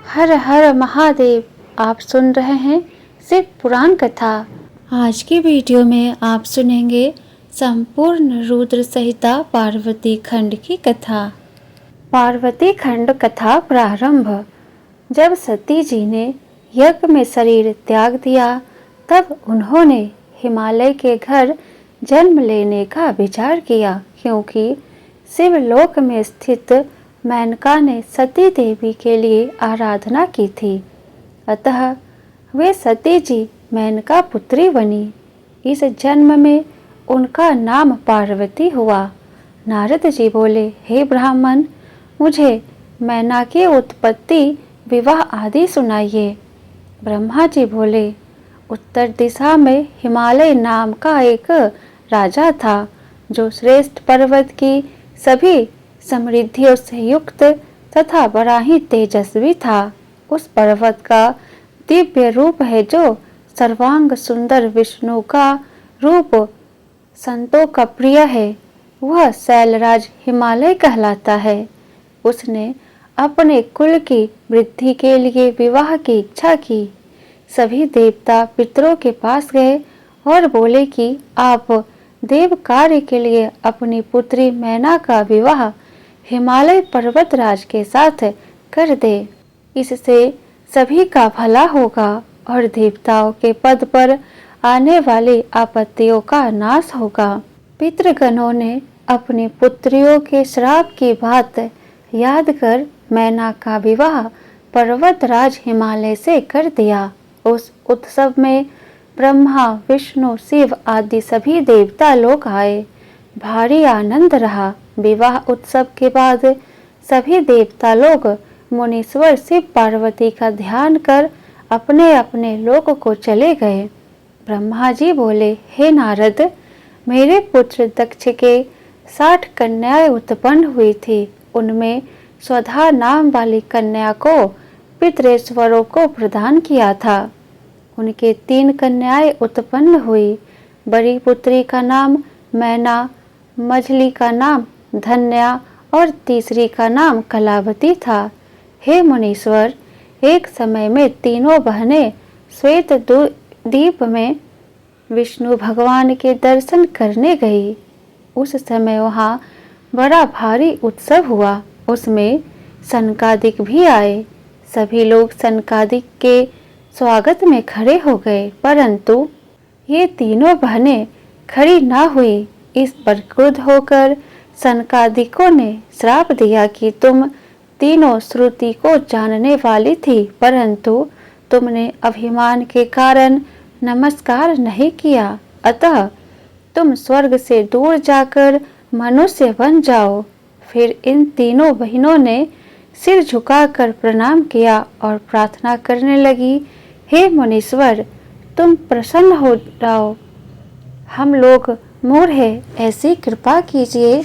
हर हर महादेव। आप सुन रहे हैं शिव पुराण कथा। आज की वीडियो में आप सुनेंगे संपूर्ण रुद्र संहिता पार्वती खंड की कथा। पार्वती खंड कथा प्रारंभ। जब सती जी ने यज्ञ में शरीर त्याग दिया तब उन्होंने हिमालय के घर जन्म लेने का विचार किया, क्योंकि शिवलोक में स्थित मेनका ने सती देवी के लिए आराधना की थी। अतः वे सती जी मेनका पुत्री बनी। इस जन्म में उनका नाम पार्वती हुआ। नारद जी बोले, हे ब्राह्मण, मुझे मैना की उत्पत्ति, विवाह आदि सुनाइए। ब्रह्मा जी बोले, उत्तर दिशा में हिमालय नाम का एक राजा था, जो श्रेष्ठ पर्वत की सभी समृद्धियों से युक्त तथा बड़ा ही तेजस्वी था। उस पर्वत का दिव्य रूप है, जो सर्वांग सुंदर विष्णु का रूप संतों का प्रिय है। वह शैलराज हिमालय कहलाता है। उसने अपने कुल की वृद्धि के लिए विवाह की इच्छा की। सभी देवता पितरों के पास गए और बोले कि आप देव कार्य के लिए अपनी पुत्री मैना का विवाह हिमालय पर्वतराज के साथ कर दे। इससे सभी का भला होगा और देवताओं के पद पर आने वाली आपत्तियों का नाश होगा। पितृगणों ने अपनी पुत्रियों के श्राप की बात याद कर मैना का विवाह पर्वतराज हिमालय से कर दिया। उस उत्सव में ब्रह्मा, विष्णु, शिव आदि सभी देवता लोग आए। भारी आनंद रहा। विवाह उत्सव के बाद सभी देवता लोग मुनीश्वर शिव पार्वती का ध्यान कर अपने अपने लोक को चले गए। ब्रह्मा जी बोले, हे नारद, मेरे पुत्र दक्ष के 60 कन्याएं उत्पन्न हुई थी। उनमें स्वधा नाम वाली कन्या को पितरेश्वरों को प्रदान किया था। उनके 3 कन्याएं उत्पन्न हुई। बड़ी पुत्री का नाम मैना, मझली का नाम धन्या और तीसरी का नाम कलावती था। हे मुनीश्वर, एक समय में तीनों बहनें श्वेत द्वीप में विष्णु भगवान के दर्शन करने गई। उस समय वहाँ बड़ा भारी उत्सव हुआ। उसमें सनकादिक भी आए। सभी लोग सनकादिक के स्वागत में खड़े हो गए, परंतु ये तीनों बहनें खड़ी न हुई। इस पर क्रुद्ध होकर सनकादिकों ने श्राप दिया कि तुम तीनों श्रुति को जानने वाली थी, परंतु तुमने अभिमान के कारण नमस्कार नहीं किया। अतः तुम स्वर्ग से दूर जाकर मनुष्य बन जाओ। फिर इन तीनों बहनों ने सिर झुकाकर प्रणाम किया और प्रार्थना करने लगी, हे मुनीश्वर, तुम प्रसन्न हो जाओ। हम लोग मूढ़ हैं, ऐसी कृपा कीजिए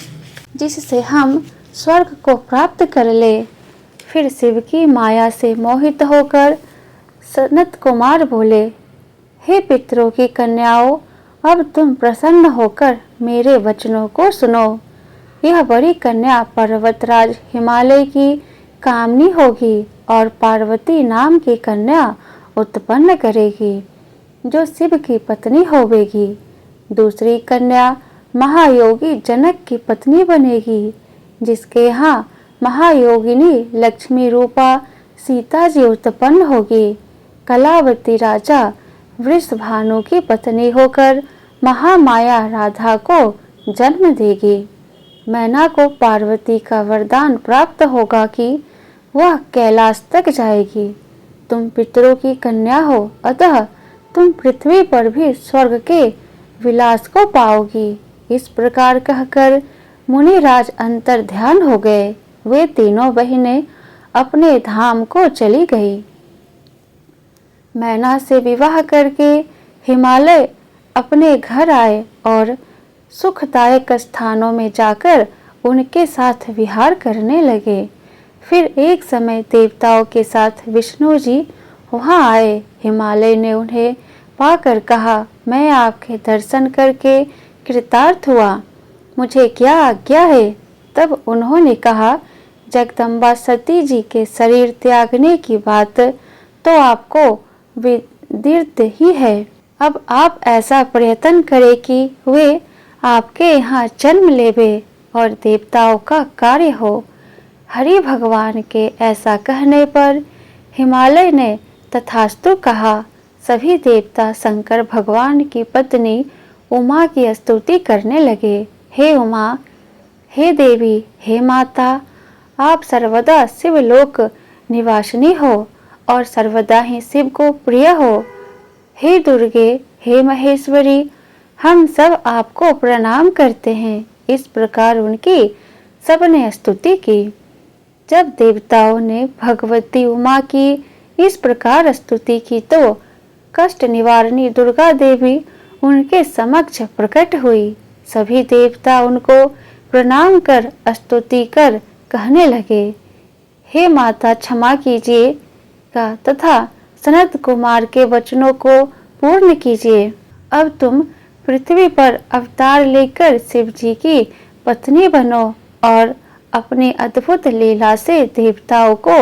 जिससे हम स्वर्ग को प्राप्त कर ले। फिर शिव की माया से मोहित होकर सनत कुमार बोले, हे पितरों की कन्याओं, अब तुम प्रसन्न होकर मेरे वचनों को सुनो। यह बड़ी कन्या पर्वतराज हिमालय की कामनी होगी और पार्वती नाम की कन्या उत्पन्न करेगी, जो शिव की पत्नी होवेगी। दूसरी कन्या महायोगी जनक की पत्नी बनेगी, जिसके यहाँ महायोगिनी लक्ष्मी रूपा सीता जी उत्पन्न होगी। कलावती राजा वृषभानु की पत्नी होकर महामाया राधा को जन्म देगी। मैना को पार्वती का वरदान प्राप्त होगा कि वह कैलाश तक जाएगी। तुम पितरों की कन्या हो, अतः तुम पृथ्वी पर भी स्वर्ग के विलास को पाओगी। इस प्रकार कहकर मुनिराज अंतर ध्यान हो गए। वे तीनों बहनें अपने धाम को चली गई। मैना से विवाह करके हिमालय अपने घर आए और सुखदायक स्थानों में जाकर उनके साथ विहार करने लगे। फिर एक समय देवताओं के साथ विष्णु जी वहां आए। हिमालय ने उन्हें पाकर कहा, मैं आपके दर्शन करके कृतार्थ हुआ, मुझे क्या आज्ञा है? तब उन्होंने कहा, जगदम्बा सती जी के शरीर त्यागने की बात तो आपको विदित ही है। अब आप ऐसा प्रयत्न करें कि वे आपके यहाँ जन्म लेवे और देवताओं का कार्य हो। हरि भगवान के ऐसा कहने पर हिमालय ने तथास्तु कहा। सभी देवता शंकर भगवान की पत्नी उमा की स्तुति करने लगे। हे उमा, हे देवी, हे माता, आप सर्वदा शिवलोक निवासिनी हो और सर्वदा ही शिव को प्रिय हो। हे दुर्गे, हे महेश्वरी, हम सब आपको प्रणाम करते हैं। इस प्रकार उनकी सबने स्तुति की। जब देवताओं ने भगवती उमा की इस प्रकार स्तुति की तो कष्ट निवारणी दुर्गा देवी उनके समक्ष प्रकट हुई। सभी देवता उनको प्रणाम कर स्तुति कर कहने लगे, हे माता क्षमा कीजिए का तथा सनत कुमार के वचनों को पूर्ण कीजिए। अब तुम पृथ्वी पर अवतार लेकर शिव जी की पत्नी बनो और अपनी अद्भुत लीला से देवताओं को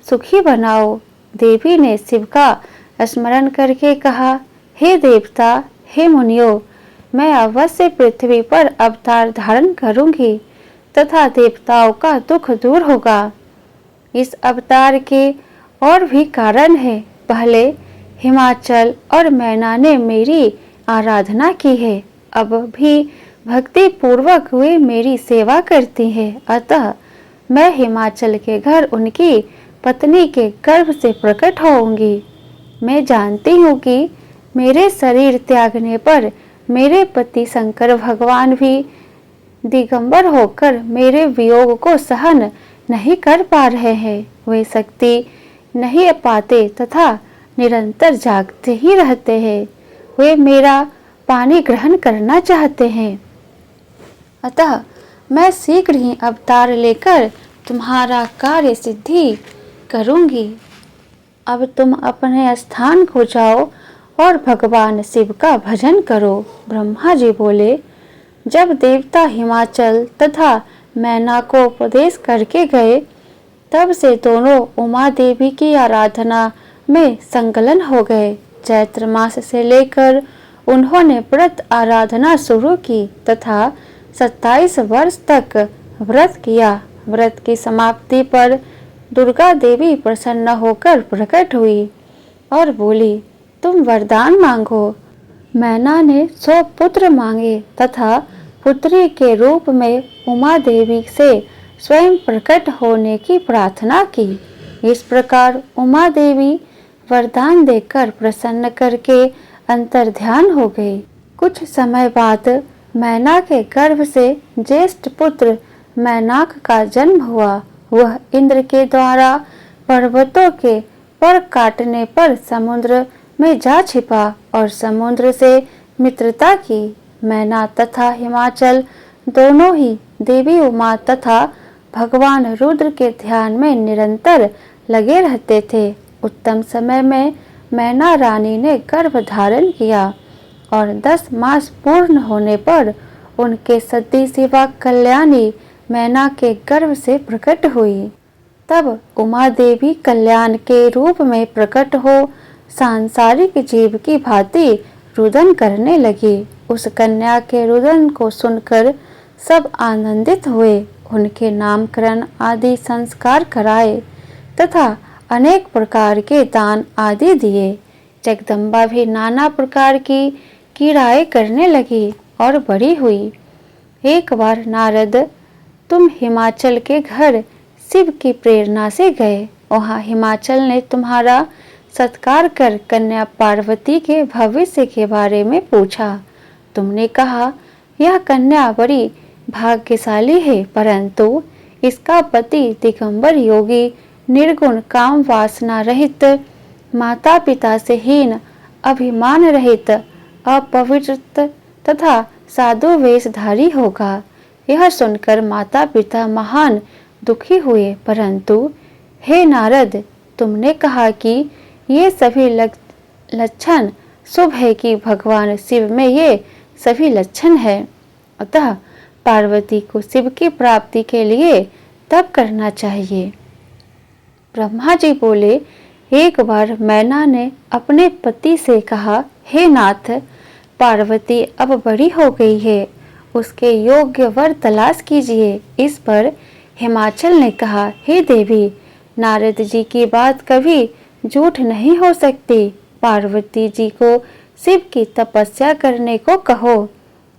सुखी बनाओ। देवी ने शिव का स्मरण करके कहा, हे देवता, हे मुनियों, मैं अवश्य पृथ्वी पर अवतार धारण करूंगी तथा देवताओं का दुख दूर होगा। इस अवतार के और भी कारण है। पहले हिमाचल और मैना ने मेरी आराधना की है, अब भी भक्ति पूर्वक वे मेरी सेवा करती है। अतः मैं हिमाचल के घर उनकी पत्नी के गर्भ से प्रकट होऊंगी। मैं जानती हूँ कि मेरे शरीर त्यागने पर मेरे पति शंकर भगवान भी दिगंबर होकर मेरे वियोग को सहन नहीं कर पा रहे हैं। वे शक्ति नहीं पाते तथा निरंतर जागते ही रहते हैं। वे मेरा पानी ग्रहण करना चाहते हैं। अतः मैं शीघ्र ही अवतार लेकर तुम्हारा कार्य सिद्धि करूंगी। अब तुम अपने स्थान को जाओ और भगवान शिव का भजन करो। ब्रह्मा जी बोले, जब देवता हिमाचल तथा मैना को उपदेश करके गए तब से दोनों उमा देवी की आराधना में संलग्न हो गए। चैत्र मास से लेकर उन्होंने व्रत आराधना शुरू की तथा 27 वर्ष तक व्रत किया। व्रत की समाप्ति पर दुर्गा देवी प्रसन्न होकर प्रकट हुई और बोली, तुम वरदान मांगो। मैना ने 100 पुत्र मांगे तथा पुत्री के रूप में उमा देवी से स्वयं प्रकट होने की प्रार्थना की। इस प्रकार उमा देवी वरदान देकर प्रसन्न करके अंतर्ध्यान हो गई। कुछ समय बाद मैना के गर्भ से ज्येष्ठ पुत्र मैनाक का जन्म हुआ। वह इंद्र के द्वारा पर्वतों के पर काटने पर समुद्र में जा छिपा और समुद्र से मित्रता की। मैना तथा हिमाचल दोनों ही देवी उमा तथा भगवान रुद्र के ध्यान में निरंतर लगे रहते थे। उत्तम समय में मैना रानी ने गर्भ धारण किया और 10 मास पूर्ण होने पर उनके सती शिवा कल्याणी मैना के गर्भ से प्रकट हुई। तब उमा देवी कल्याण के रूप में प्रकट हो सांसारिक जीव की भांति रुदन करने लगी। उस कन्या के रुदन को सुनकर सब आनंदित हुए। उनके नामकरण आदि संस्कार कराए तथा अनेक प्रकार के दान आदि दिए। जगदम्बा भी नाना प्रकार की क्रीड़ाएं करने लगी और बड़ी हुई। एक बार नारद, तुम हिमाचल के घर शिव की प्रेरणा से गए। वहाँ हिमाचल ने तुम्हारा सत्कार कर कन्या पार्वती के भविष्य के बारे में पूछा। तुमने कहा, यह कन्या बड़ी भाग्यशाली है, परंतु इसका पति दिगंबर योगी, निर्गुण, काम वासना रहित, माता पिता से हीन, अभिमान रहित, अपवित्र तथा साधु वेशधारी होगा। यह सुनकर माता पिता महान दुखी हुए। परंतु हे नारद, तुमने कहा कि ये सभी लक्षण शुभ है कि भगवान शिव में ये सभी लक्षण है। अतः पार्वती को शिव की प्राप्ति के लिए तप करना चाहिए। ब्रह्मा जी बोले, एक बार मैना ने अपने पति से कहा, हे नाथ, पार्वती अब बड़ी हो गई है, उसके योग्य वर तलाश कीजिए। इस पर हिमाचल ने कहा, हे देवी, नारद जी की बात कभी झूठ नहीं हो सकती। पार्वती जी को शिव की तपस्या करने को कहो।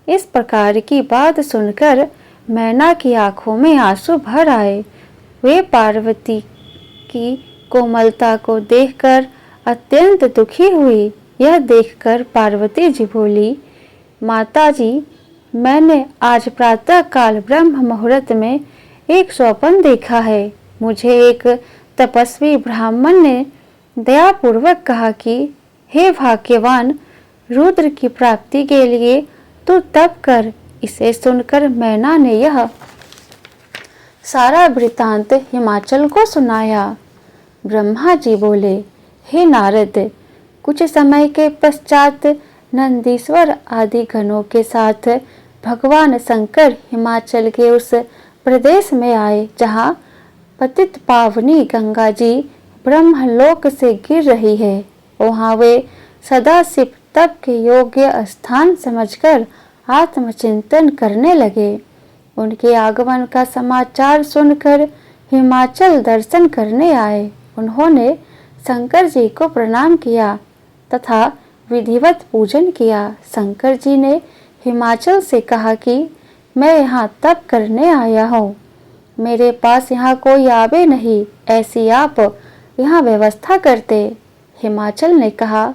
इस प्रकार की बात सुनकर मैना की आंखों में आंसू भर आए। वे पार्वती की कोमलता को देखकर अत्यंत दुखी हुई। यह देखकर पार्वती जी बोली, माता जी, मैंने आज प्रातः काल ब्रह्म मुहूर्त में एक स्वप्न देखा है। मुझे एक तपस्वी ब्राह्मण ने दयापूर्वक कहा कि हे भाग्यवान, रुद्र की प्राप्ति के लिए तू तप कर। इसे सुनकर मैना ने यह सारा वृतांत हिमाचल को सुनाया। ब्रह्मा जी बोले, हे नारद, कुछ समय के पश्चात नंदीश्वर आदि गणों के साथ भगवान शंकर हिमाचल के उस प्रदेश में आए जहाँ पतित पावनी गंगा जी ब्रह्मलोक से गिर रही है। वहाँ वे सदाशिव तप के योग्य स्थान समझकर आत्मचिंतन करने लगे। उनके आगमन का समाचार सुनकर हिमाचल दर्शन करने आए। उन्होंने शंकर जी को प्रणाम किया तथा विधिवत पूजन किया। शंकर जी ने हिमाचल से कहा कि मैं यहाँ तप करने आया हूँ, मेरे पास यहाँ कोई आवे नहीं, ऐसी आप यहाँ व्यवस्था करते। हिमाचल ने कहा,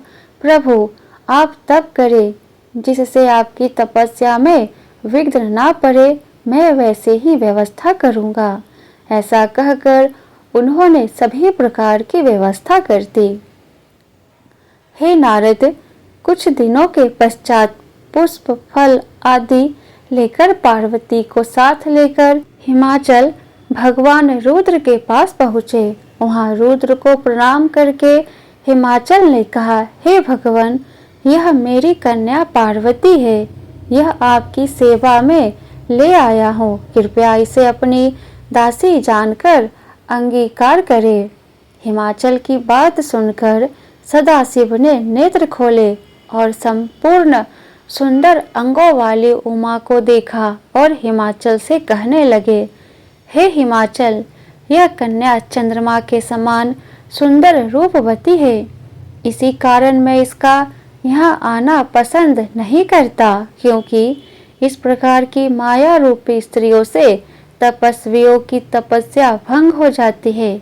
प्रभु, आप तप करें, जिससे आपकी तपस्या में विघ्न ना पड़े, मैं वैसे ही व्यवस्था करूँगा। ऐसा कहकर उन्होंने सभी प्रकार की व्यवस्था कर दी। हे नारद, कुछ दिनों के पश्चात पुष्प, फल आदि लेकर पार्वती को साथ लेकर हिमाचल भगवान रुद्र के पास पहुँचे। वहाँ रुद्र को प्रणाम करके हिमाचल ने कहा, हे भगवान, यह मेरी कन्या पार्वती है, यह आपकी सेवा में ले आया हूँ, कृपया इसे अपनी दासी जानकर अंगीकार करें। हिमाचल की बात सुनकर सदाशिव ने नेत्र खोले और संपूर्ण सुंदर अंगों वाली उमा को देखा और हिमाचल से कहने लगे, हे हिमाचल, यह कन्या चंद्रमा के समान सुंदर रूपवती है, इसी कारण मैं इसका यहाँ आना पसंद नहीं करता, क्योंकि इस प्रकार की माया रूपी स्त्रियों से तपस्वियों की तपस्या भंग हो जाती है।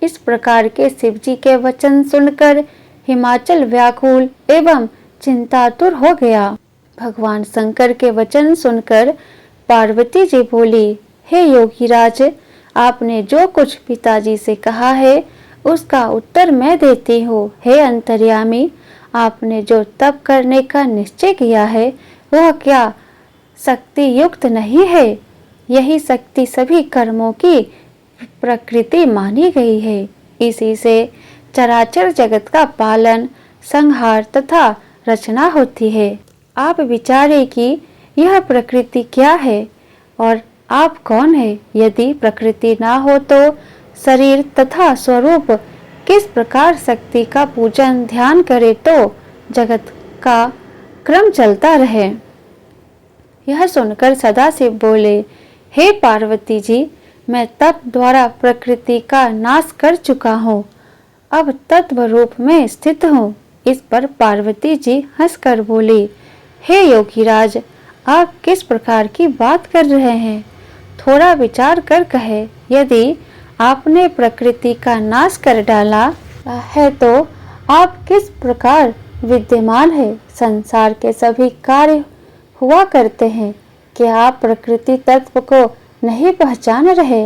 इस प्रकार के शिवजी के वचन सुनकर हिमाचल व्याकुल एवं चिंतातुर हो गया। भगवान शंकर के वचन सुनकर पार्वती जी बोली, हे योगीराज, आपने जो कुछ पिताजी से कहा है उसका उत्तर मैं देती हूँ। हे अंतर्यामी, आपने जो तप करने का निश्चय किया है वह क्या शक्ति युक्त नहीं है? यही शक्ति सभी कर्मों की प्रकृति मानी गई है। इसी से चराचर जगत का पालन, संहार तथा रचना होती है। आप विचारें कि यह प्रकृति क्या है और आप कौन है? यदि प्रकृति ना हो तो शरीर तथा स्वरूप किस प्रकार शक्ति का पूजन ध्यान करे तो जगत का क्रम चलता रहे। यह सुनकर सदाशिव बोले, हे पार्वती जी, मैं तप द्वारा प्रकृति का नाश कर चुका हूँ, अब तत्व रूप में स्थित हूँ। इस पर पार्वती जी हंसकर बोली, हे योगीराज, आप किस प्रकार की बात कर रहे हैं? थोड़ा विचार कर कहे, यदि आपने प्रकृति का नाश कर डाला है तो आप किस प्रकार विद्यमान है? संसार के सभी कार्य हुआ करते हैं, क्या आप प्रकृति तत्व को नहीं पहचान रहे?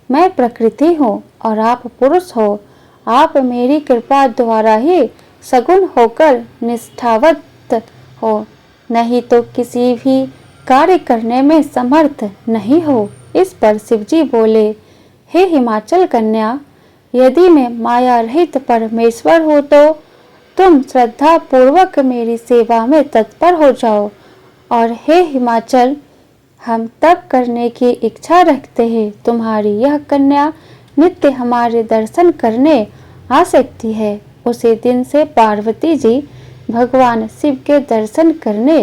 मैं प्रकृति हूँ और आप पुरुष हो। आप मेरी कृपा द्वारा ही सगुण होकर निष्ठावत हो, नहीं तो किसी भी कार्य करने में समर्थ नहीं हो। इस पर शिवजी बोले, हे हिमाचल कन्या, यदि मैं माया रहित परमेश्वर हूँ तो तुम श्रद्धा पूर्वक मेरी सेवा में तत्पर हो जाओ। और हे हिमाचल, हम तप करने की इच्छा रखते हैं। तुम्हारी यह कन्या नित्य हमारे दर्शन करने आ सकती है। उसी दिन से पार्वती जी भगवान शिव के दर्शन करने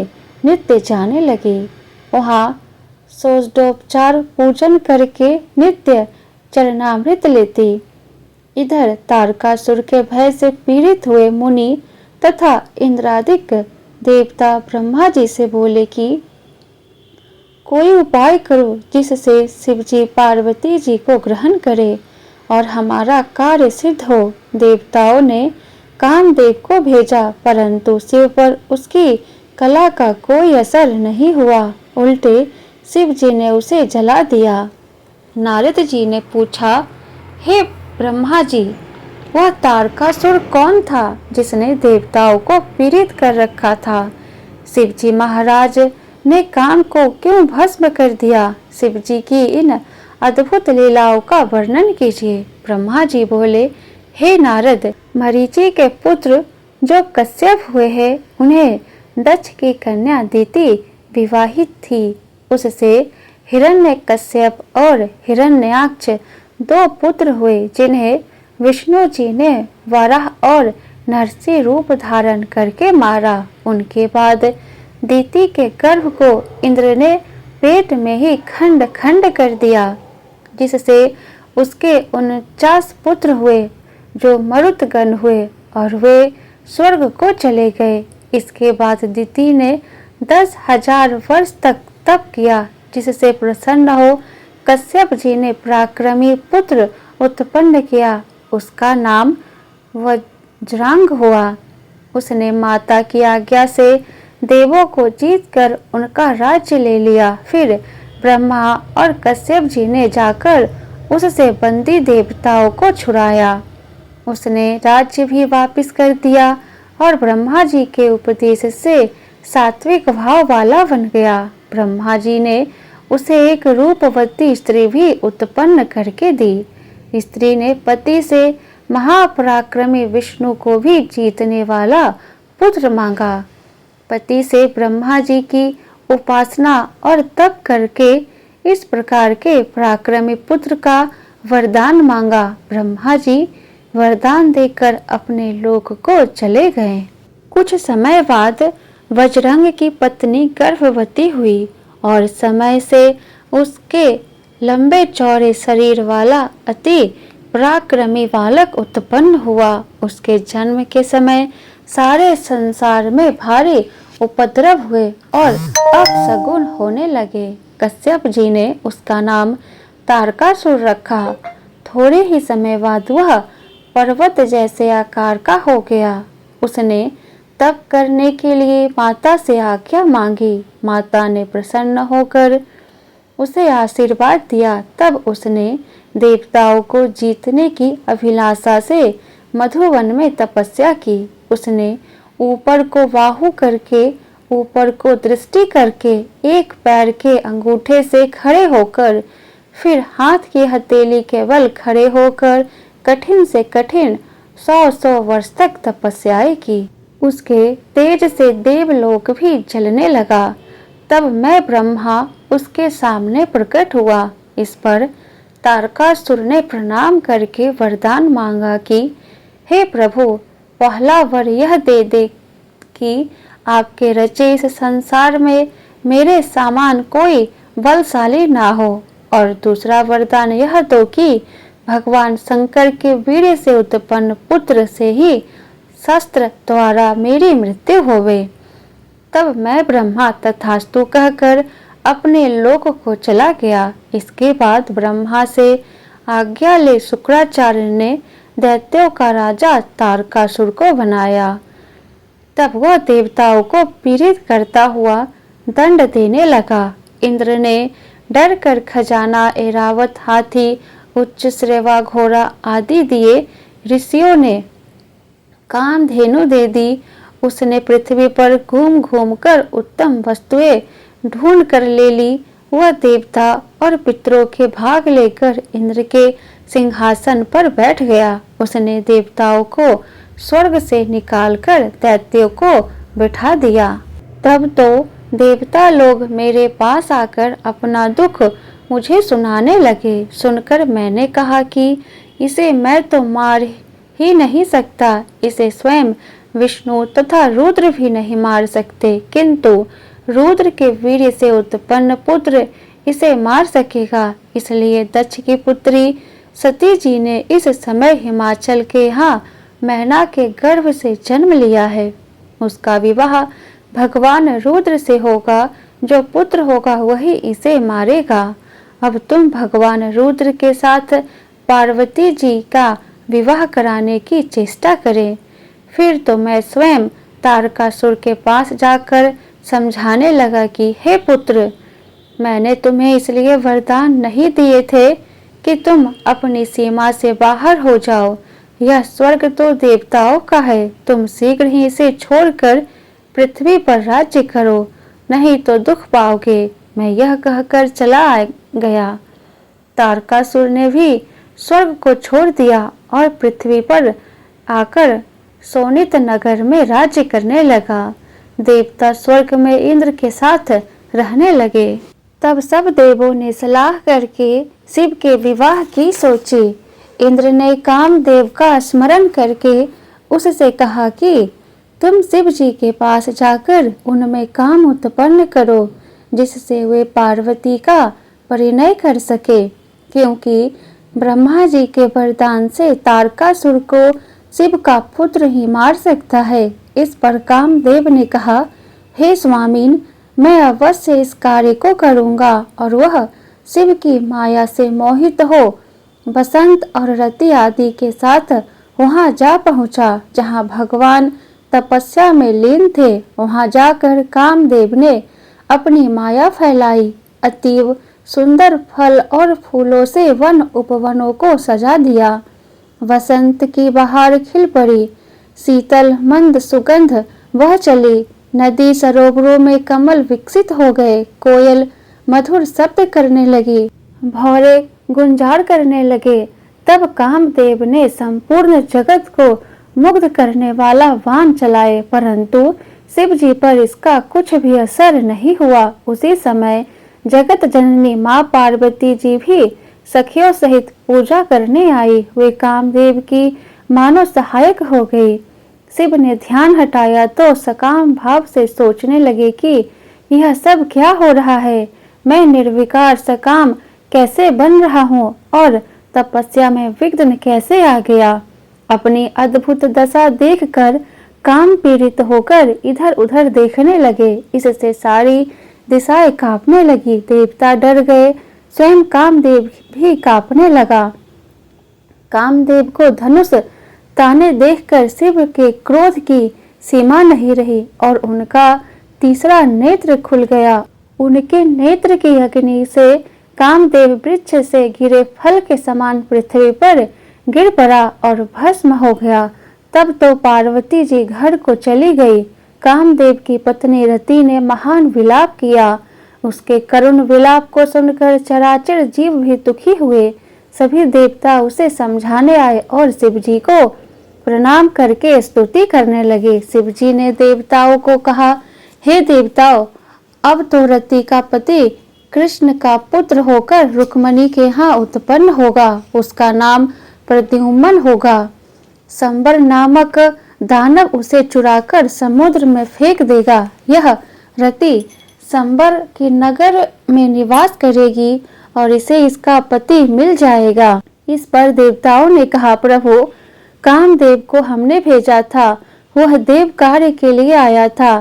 नित्य जाने लगी। वहाँ षोडशोपचार पूजन करके नित्य चरणामृत लेती। इधर तारकासुर के भय से पीड़ित हुए मुनि तथा इंद्रादिक देवता ब्रह्मा जी से बोले कि कोई उपाय करो जिससे शिवजी पार्वती जी को ग्रहण करे और हमारा कार्य सिद्ध हो। देवताओं ने कामदेव को भेजा, परंतु शिव पर उसकी कला का कोई असर नहीं हुआ। उल्टे शिव जी ने उसे जला दिया। नारद जी ने पूछा, हे ब्रह्मा जी, वह तारकासुर कौन था जिसने देवताओं को पीड़ित कर रखा था? शिवजी महाराज ने काम को क्यों भस्म कर दिया? शिवजी की इन अद्भुत लीलाओं का वर्णन कीजिए। ब्रह्मा जी बोले, हे नारद, मरीचि के पुत्र जो कश्यप हुए हैं, उन्हें दक्ष की कन्या दिति विवाहित थी। उससे हिरण्यकश्यप और हिरण्याक्ष दो पुत्र हुए, जिन्हें विष्णु जी ने वराह और नरसिंह रूप धारण करके मारा। उनके बाद दिति के गर्भ को इंद्र ने पेट में ही खंड खंड कर दिया, जिससे उसके 49 पुत्र हुए जो मरुतगण हुए और वे स्वर्ग को चले गए। इसके बाद दिति ने 10,000 वर्ष तक तप किया, जिससे प्रसन्न हो कश्यप जी ने पराक्रमी पुत्र उत्पन्न किया। उसका नाम वज्रांग हुआ। उसने माता की आज्ञा से देवों को जीतकर उनका राज्य ले लिया। फिर ब्रह्मा और कश्यप जी ने जाकर उससे बंदी देवताओं को छुड़ाया। उसने राज्य भी वापस कर दिया और ब्रह्मा जी के उपदेश से सात्विक भाव वाला बन गया। ब्रह्मा जी ने उसे एक रूपवती स्त्री भी उत्पन्न करके दी। स्त्री ने पति से महापराक्रमी विष्णु को भी जीतने वाला पुत्र मांगा। पति से ब्रह्मा जी की उपासना और तप करके इस प्रकार के पराक्रमी पुत्र का वरदान मांगा। ब्रह्मा जी वरदान देकर अपने लोक को चले गए। कुछ समय बाद वज्रांग की पत्नी गर्भवती हुई और समय से उसके लंबे चौड़े शरीर वाला अति पराक्रमी बालक उत्पन्न हुआ। उसके जन्म के समय सारे संसार में भारी उपद्रव हुए और अपशगुन होने लगे। कश्यप जी ने उसका नाम तारकासुर रखा। थोड़े ही समय बाद वह पर्वत जैसे आकार का हो गया। उसने तप करने के लिए माता से आज्ञा मांगी। माता ने प्रसन्न होकर उसे आशीर्वाद दिया। तब उसने देवताओं को जीतने की अभिलाषा से मधुवन में तपस्या की। उसने ऊपर को बाहु करके, ऊपर को दृष्टि करके, एक पैर के अंगूठे से खड़े होकर, फिर हाथ की हथेली के बल खड़े होकर कठिन से कठिन 100 वर्ष तक तपस्याएं की। उसके तेज से देवलोक भी जलने लगा। तब मैं ब्रह्मा उसके सामने प्रकट हुआ। इस पर तारकासुर ने प्रणाम करके वरदान मांगा कि हे प्रभु, पहला वर यह दे दे कि आपके रचे इस संसार में मेरे समान कोई बलशाली ना हो, और दूसरा वरदान यह दो कि भगवान शंकर के वीर्य से उत्पन्न पुत्र से ही शस्त्र द्वारा मेरी मृत्यु होवे। तब मैं ब्रह्मा तथास्तु कहकर अपने लोक को चला गया। इसके बाद ब्रह्मा से आज्ञा ले शुक्राचार्य ने दैत्यों का राजा तारकासुर को बनाया। तब वह देवताओं को पीड़ित करता हुआ दंड देने लगा। इंद्र ने डर कर खजाना, ऐरावत, हाथी, उच्च श्रेवा, घोड़ा आदि दिए। ऋषियों ने कामधेनु दे दी। उसने पृथ्वी पर घूम घूम कर उत्तम वस्तुएं ढूंढ कर ले ली। वह देवता और पितरों के भाग लेकर इंद्र के सिंहासन पर बैठ गया। उसने देवताओं को स्वर्ग से निकालकर दैत्यों को बिठा दिया। तब तो देवता लोग मेरे पास आकर अपना दुख मुझे सुनाने लगे। सुनकर मैंने कहा कि इसे मैं तो मार ही नहीं सकता, इसे स्वयं विष्णु तथा रुद्र भी नहीं मार सकते, किंतु रुद्र के वीर्य से उत्पन्न पुत्र इसे मार सकेगा। इसलिए दक्ष की पुत्री सती जी ने इस समय हिमाचल के यहाँ मैना के गर्भ से जन्म लिया है। उसका विवाह भगवान रुद्र से होगा, जो पुत्र होगा वही इसे मारेगा। अब तुम भगवान रुद्र के साथ पार्वती जी का विवाह कराने की चेष्टा करें। फिर तो मैं स्वयं तारकासुर के पास जाकर समझाने लगा कि हे पुत्र, मैंने तुम्हें इसलिए वरदान नहीं दिए थे कि तुम अपनी सीमा से बाहर हो जाओ। यह स्वर्ग तो देवताओं का है, तुम शीघ्र ही इसे छोड़कर पृथ्वी पर राज्य करो, नहीं तो दुख पाओगे। मैं यह कहकर चला गया। तारकासुर ने भी स्वर्ग को छोड़ दिया और पृथ्वी पर आकर सोनित नगर में राज्य करने लगा। देवता स्वर्ग में इंद्र के साथ रहने लगे। तब सब देवों ने सलाह करके शिव के विवाह की सोची। इंद्र ने कामदेव का स्मरण करके उससे कहा कि तुम शिव जी के पास जाकर उनमें काम उत्पन्न करो, जिससे वे पार्वती का परिणय कर सके, क्योंकि ब्रह्मा जी के वरदान से तारकासुर को शिव का पुत्र ही मार सकता है। इस पर कामदेव ने कहा, हे स्वामीन, मैं अवश्य इस कार्य को करूंगा। और वह शिव की माया से मोहित हो बसंत और रति आदि के साथ वहां जा पहुंचा, जहां भगवान तपस्या में लीन थे। वहां जाकर कामदेव ने अपनी माया फैलाई, अतीव सुंदर फल और फूलों से वन उपवनों को सजा दिया। वसंत की बहार खिल पड़ी, शीतल मंद सुगंध बह चली, नदी सरोवरों में कमल विकसित हो गए, कोयल मधुर शब्द करने लगी, भौरे गुंजार करने लगे। तब कामदेव ने संपूर्ण जगत को मुग्ध करने वाला वाण चलाए, परंतु शिव जी पर इसका कुछ भी असर नहीं हुआ। उसी समय जगत जननी माँ पार्वती जी भी सखियों सहित पूजा करने आई। वे कामदेव की मानो सहायक हो गई। शिव ने ध्यान हटाया तो सकाम भाव से सोचने लगे कि यह सब क्या हो रहा है, मैं निर्विकार सकाम कैसे बन रहा हूँ और तपस्या में विघ्न कैसे आ गया। अपनी अद्भुत दशा देखकर काम पीड़ित होकर इधर उधर देखने लगे। इससे सारी दिशाएं कांपने लगी। देवता डर गए, स्वयं कामदेव भी कांपने लगा। कामदेव को धनुष ताने देखकर शिव के क्रोध की सीमा नहीं रही और उनका तीसरा नेत्र खुल गया। उनके नेत्र की अग्नि से कामदेव वृक्ष से गिरे फल के समान पृथ्वी पर गिर पड़ा और भस्म हो गया। तब तो पार्वती जी घर को चली गई। कामदेव की पत्नी रति ने महान विलाप किया। उसके करुण विलाप को सुनकर चराचर जीव भी दुखी हुए। सभी देवता उसे समझाने आए और शिव जी को प्रणाम करके स्तुति करने लगे। शिव जी ने देवताओं को कहा, हे देवताओं, अब तो रति का पति कृष्ण का पुत्र होकर रुक्मणी के यहाँ उत्पन्न होगा। उसका नाम प्रद्युम्न होगा। संबर नामक दानव उसे चुराकर समुद्र में फेंक देगा। यह रति संबर की नगर में निवास करेगी और इसे इसका पति मिल जाएगा। इस पर देवताओं ने कहा, प्रभु, कामदेव को हमने भेजा था, वह देव कार्य के लिए आया था,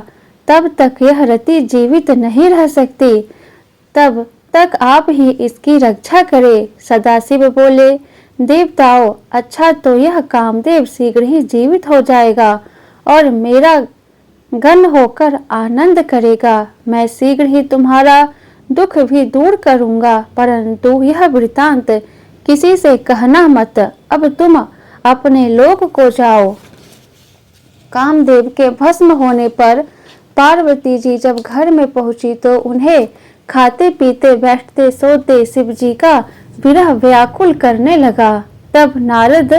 तब तक यह रति जीवित नहीं रह सकती, तब तक आप ही इसकी रक्षा करें। सदाशिव बोले, देवताओं, अच्छा तो यह कामदेव शीघ्र ही जीवित हो जाएगा और मेरा गण होकर आनंद करेगा। मैं शीघ्र ही तुम्हारा दुख भी दूर करूंगा, परंतु यह वृतांत किसी से कहना मत। अब तुम अपने लोक को जाओ। कामदेव के भस्म होने पर पार्वती जी जब घर में पहुंची तो उन्हें खाते पीते बैठते सोते शिव जी का विरह व्याकुल करने लगा। तब नारद,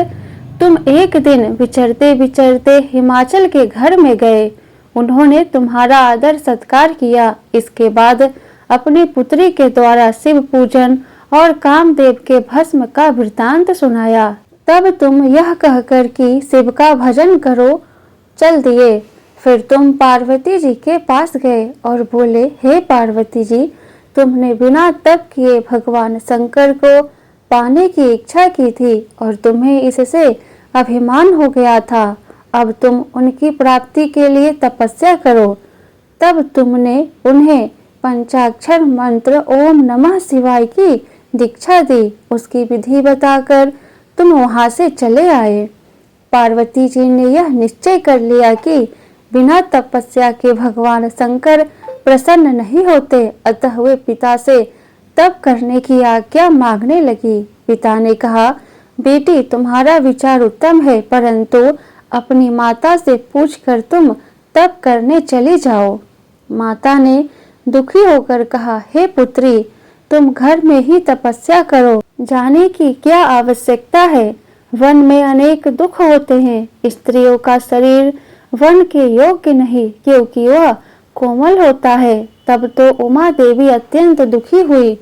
तुम एक दिन विचरते विचरते हिमाचल के घर में गए। उन्होंने तुम्हारा आदर सत्कार किया। इसके बाद अपनी पुत्री के द्वारा शिव पूजन और कामदेव के भस्म का वृतांत सुनाया। तब तुम यह कहकर कि शिव का भजन करो चल दिए। फिर तुम पार्वती जी के पास गए और बोले, हे पार्वती जी, तुमने बिना तप किए भगवान शंकर को पाने की इच्छा की थी और तुम्हें इससे अभिमान हो गया था। अब तुम उनकी प्राप्ति के लिए तपस्या करो। तब तुमने उन्हें पंचाक्षर मंत्र ओम नमः शिवाय की दीक्षा दी। उसकी विधि बताकर तुम वहां से चले आए। पार्वती जी ने यह निश्चय कर लिया कि बिना तपस्या के भगवान शंकर प्रसन्न नहीं होते, अतः वे पिता से तप करने की आज्ञा मांगने लगी। पिता ने कहा, बेटी तुम्हारा विचार उत्तम है, परंतु अपनी माता से पूछकर तुम तप करने चली जाओ। माता ने दुखी होकर कहा, हे पुत्री, तुम घर में ही तपस्या करो, जाने की क्या आवश्यकता है। वन में अनेक दुख होते हैं। स्त्रियों का शरीर वन के योग्य नहीं, क्योंकि वह कोमल होता है। तब तो उमा देवी अत्यंत दुखी हुई।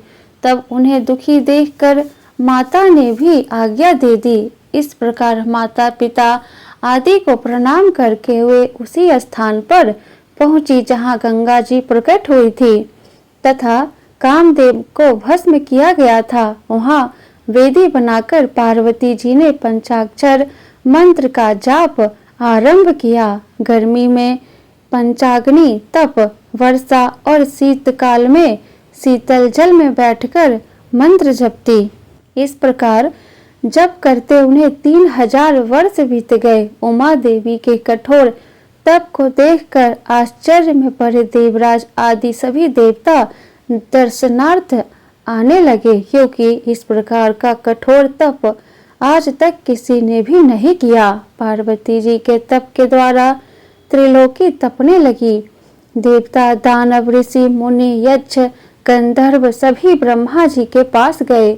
तब उन्हें दुखी देखकर माता ने भी आज्ञा दे दी। इस प्रकार माता पिता आदि को प्रणाम करके वे उसी स्थान पर पहुंची जहां गंगा जी प्रकट हुई थी तथा कामदेव को भस्म किया गया था। वहां वेदी बनाकर पार्वती जी ने पंचाक्षर मंत्र का जाप आरंभ किया। गर्मी में पंचाग्नि तप, वर्षा और शीतकाल में शीतल जल में बैठकर मंत्र जपती। इस प्रकार जप करते उन्हें 3000 वर्ष बीत गए। उमा देवी के कठोर तप को देखकर आश्चर्य में पड़े देवराज आदि सभी देवता दर्शनार्थ आने लगे, क्योंकि इस प्रकार का कठोर तप आज तक किसी ने भी नहीं किया। पार्वती जी के तप के द्वारा त्रिलोकी तपने लगी। देवता, दानव, ऋषि, मुनि, यक्ष, गंधर्व सभी ब्रह्मा जी के पास गए।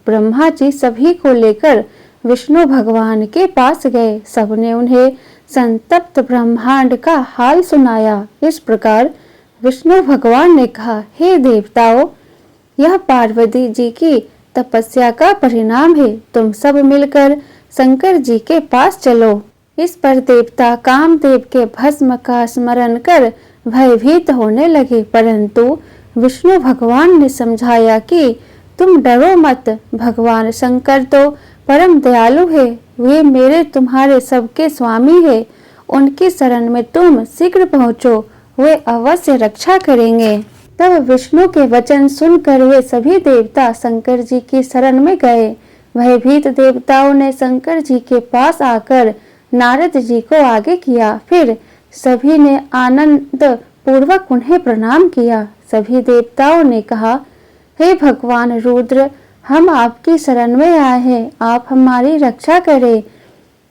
ब्रह्मा जी सभी को लेकर विष्णु भगवान के पास गए। सबने उन्हें संतप्त ब्रह्मांड का हाल सुनाया। इस प्रकार विष्णु भगवान ने कहा, हे देवताओं, यह पार्वती जी की तपस्या का परिणाम है। तुम सब मिलकर शंकर जी के पास चलो। इस पर देवता कामदेव के भस्म का स्मरण कर भयभीत होने लगे, परंतु विष्णु भगवान ने समझाया कि तुम डरो मत। भगवान शंकर तो परम दयालु है। वे मेरे तुम्हारे सबके स्वामी है। उनकी शरण में तुम शीघ्र पहुँचो, वे अवश्य रक्षा करेंगे। तब विष्णु के वचन सुनकर वे सभी देवता शंकर जी की शरण में गए। भयभीत देवताओं ने शंकर जी के पास आकर नारद जी को आगे किया। फिर सभी ने आनंद पूर्वक उन्हें प्रणाम किया। सभी देवताओं ने कहा, हे भगवान रुद्र, हम आपकी शरण में आए हैं, आप हमारी रक्षा करें।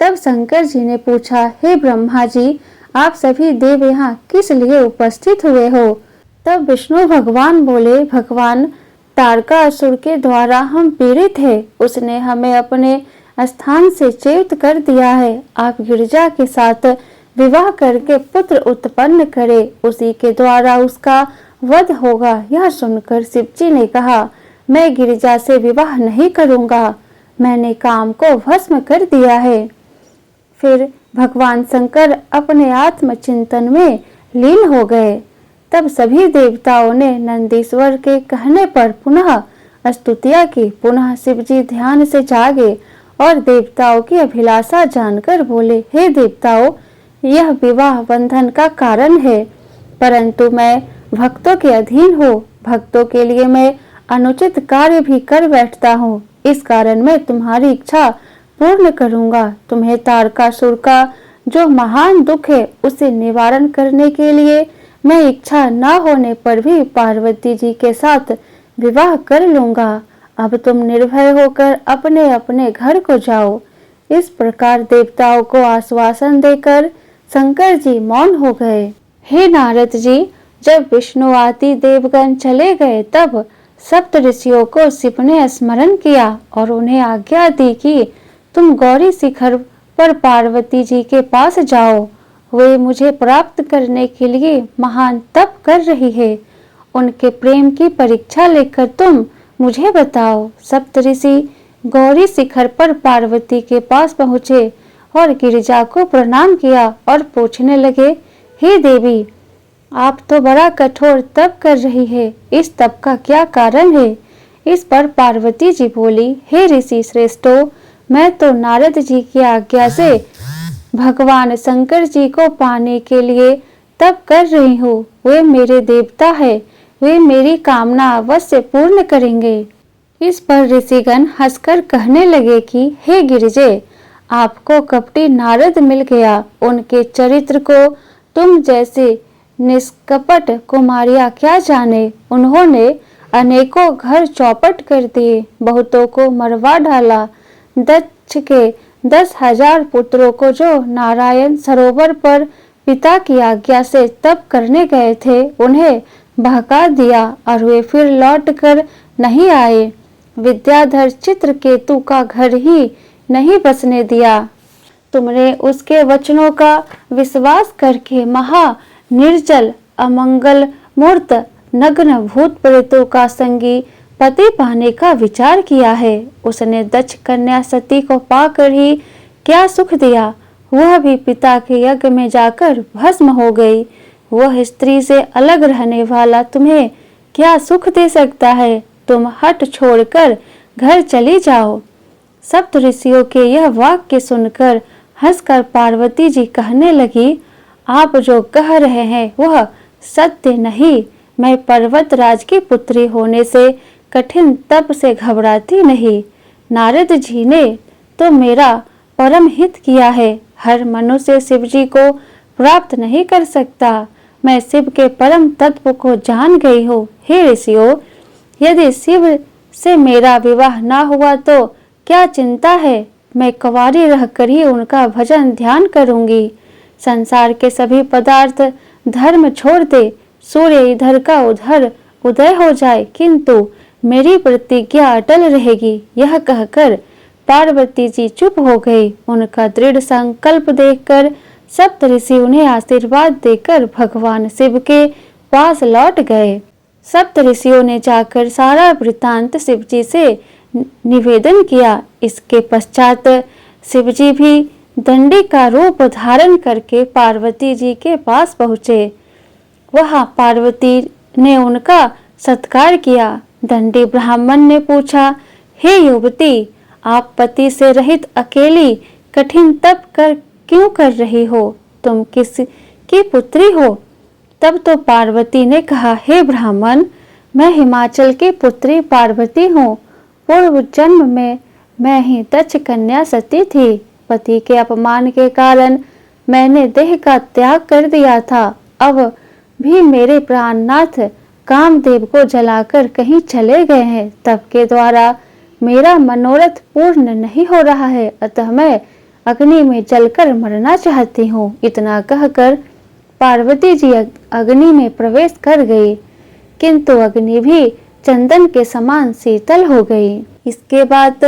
तब शंकर जी ने पूछा, हे ब्रह्मा जी, आप सभी देव यहाँ किस लिए उपस्थित हुए हो? तब विष्णु भगवान बोले, भगवान तारकासुर के द्वारा हम पीड़ित हैं। उसने हमें अपने स्थान से च्युत कर दिया है। आप गिरिजा के साथ विवाह करके पुत्र उत्पन्न करे, उसी के द्वारा उसका वध होगा। यह सुनकर शिवजी ने कहा, मैं गिरिजा से विवाह नहीं करूंगा, मैंने काम को भस्म कर दिया है। फिर भगवान शंकर अपने आत्मचिंतन में लीन हो गए। तब सभी देवताओं ने नंदीश्वर के कहने पर पुनः स्तुतियां की। पुनः शिवजी ध्यान से जागे और देवताओं की अभिलाषा जानकर बोले, हे देवताओं, यह विवाह बंधन का कारण है, परंतु मैं भक्तों के अधीन हूँ। भक्तों के लिए मैं अनुचित कार्य भी कर बैठता हूँ। इस कारण मैं तुम्हारी इच्छा पूर्ण करूंगा। तुम्हें तारकासुर का जो महान दुख है उसे निवारण करने के लिए मैं इच्छा न होने पर भी पार्वती जी के साथ विवाह कर लूंगा। अब तुम निर्भय होकर अपने अपने घर को जाओ। इस प्रकार देवताओं को आश्वासन देकर शंकर जी मौन हो गए। हे नारद जी, जब विष्णु आदि देवगण चले गए तब सप्त ऋषियों को शिव ने स्मरण किया और उन्हें आज्ञा दी कि तुम गौरी शिखर पर पार्वती जी के पास जाओ। वे मुझे प्राप्त करने के लिए महान तप कर रही है। उनके प्रेम की परीक्षा लेकर तुम मुझे बताओ। सप्तऋषि गौरी शिखर पर पार्वती के पास पहुँचे और गिरिजा को प्रणाम किया और पूछने लगे, हे देवी, आप तो बड़ा कठोर तप कर रही है, इस तप का क्या कारण है? इस पर पार्वती जी बोली, हे ऋषि श्रेष्ठो, मैं तो नारद जी की आज्ञा से भगवान शंकर जी को पाने के लिए तप कर रही हूँ। वे मेरे देवता है, वे मेरी कामना अवश्य पूर्ण करेंगे। इस पर ऋषिगण हंसकर कहने लगे कि हे गिरिजे, आपको कपटी नारद मिल गया। उनके चरित्र को तुम जैसे निष्कपट कुमारियां क्या जाने। उन्होंने अनेकों घर चौपट कर दिए, बहुतों को मरवा डाला। दक्ष के 10,000 पुत्रों को जो नारायण सरोवर पर पिता की आज्ञा से तप करने गए थे, उन्हें बहका दिया और वे फिर लौटकर नहीं आए। विद्याधर चित्रकेतु का घर ही नहीं बसने दिया। तुमने उसके वचनों का विश्वास करके महा निर्जल अमंगल मूर्त नग्न भूत प्रेतों का संगी पति पाने का विचार किया है। उसने दक्ष कन्या सती को पाकर ही क्या सुख दिया, वह भी पिता के यज्ञ में जाकर भस्म हो गई। वह स्त्री से अलग रहने वाला तुम्हें क्या सुख दे सकता है? तुम हट छोड़कर घर चली जाओ। सप्त ऋषियों के यह वाक्य सुनकर हंसकर पार्वती जी कहने लगी, आप जो कह रहे हैं वह सत्य नहीं। मैं पर्वत राज की पुत्री होने से कठिन तप से घबराती नहीं। नारद जी ने तो मेरा परम हित किया है। हर मनुष्य शिव जी को प्राप्त नहीं कर सकता। मैं शिव के परम तत्व को जान गई हूँ। हे ऋषियों, यदि शिव से मेरा विवाह ना हुआ तो क्या चिंता है? मैं कुंवारी रहकर ही उनका भजन ध्यान करूंगी। संसार के सभी पदार्थ धर्म छोड़ दे, सूर्य इधर का उधर उदय हो जाए, किंतु मेरी प्रतिज्ञा अटल रहेगी। यह कहकर पार्वती जी चुप हो गई। उनका दृढ़ संकल्प देखकर सप्त ऋषि उन्हें आशीर्वाद देकर भगवान शिव के पास लौट गए। सप्त ऋषियों ने जाकर सारा वृतांत शिव जी से निवेदन किया। इसके पश्चात शिव जी भी दंडी का रूप धारण करके पार्वती जी के पास पहुँचे। वहां पार्वती ने उनका सत्कार किया। दंडी ब्राह्मण ने पूछा, हे युवती, आप पति से रहित अकेली कठिन तप कर क्यों कर रही हो? तुम किस की पुत्री हो? तब तो पार्वती ने कहा, हे ब्राह्मण, मैं हिमाचल की पुत्री पार्वती हूँ। पूर्व जन्म में मैं ही दक्ष कन्या सती थी। पति के अपमान के कारण मैंने देह का त्याग कर दिया था। अब भी मेरे प्राणनाथ कामदेव को जलाकर कहीं चले गए हैं। तप के द्वारा मेरा मनोरथ पूर्ण नहीं हो रहा है, अतः मैं अग्नि में जलकर मरना चाहती हूँ। इतना कहकर पार्वती जी अग्नि में प्रवेश कर गई, किंतु अग्नि भी चंदन के समान शीतल हो गई। इसके बाद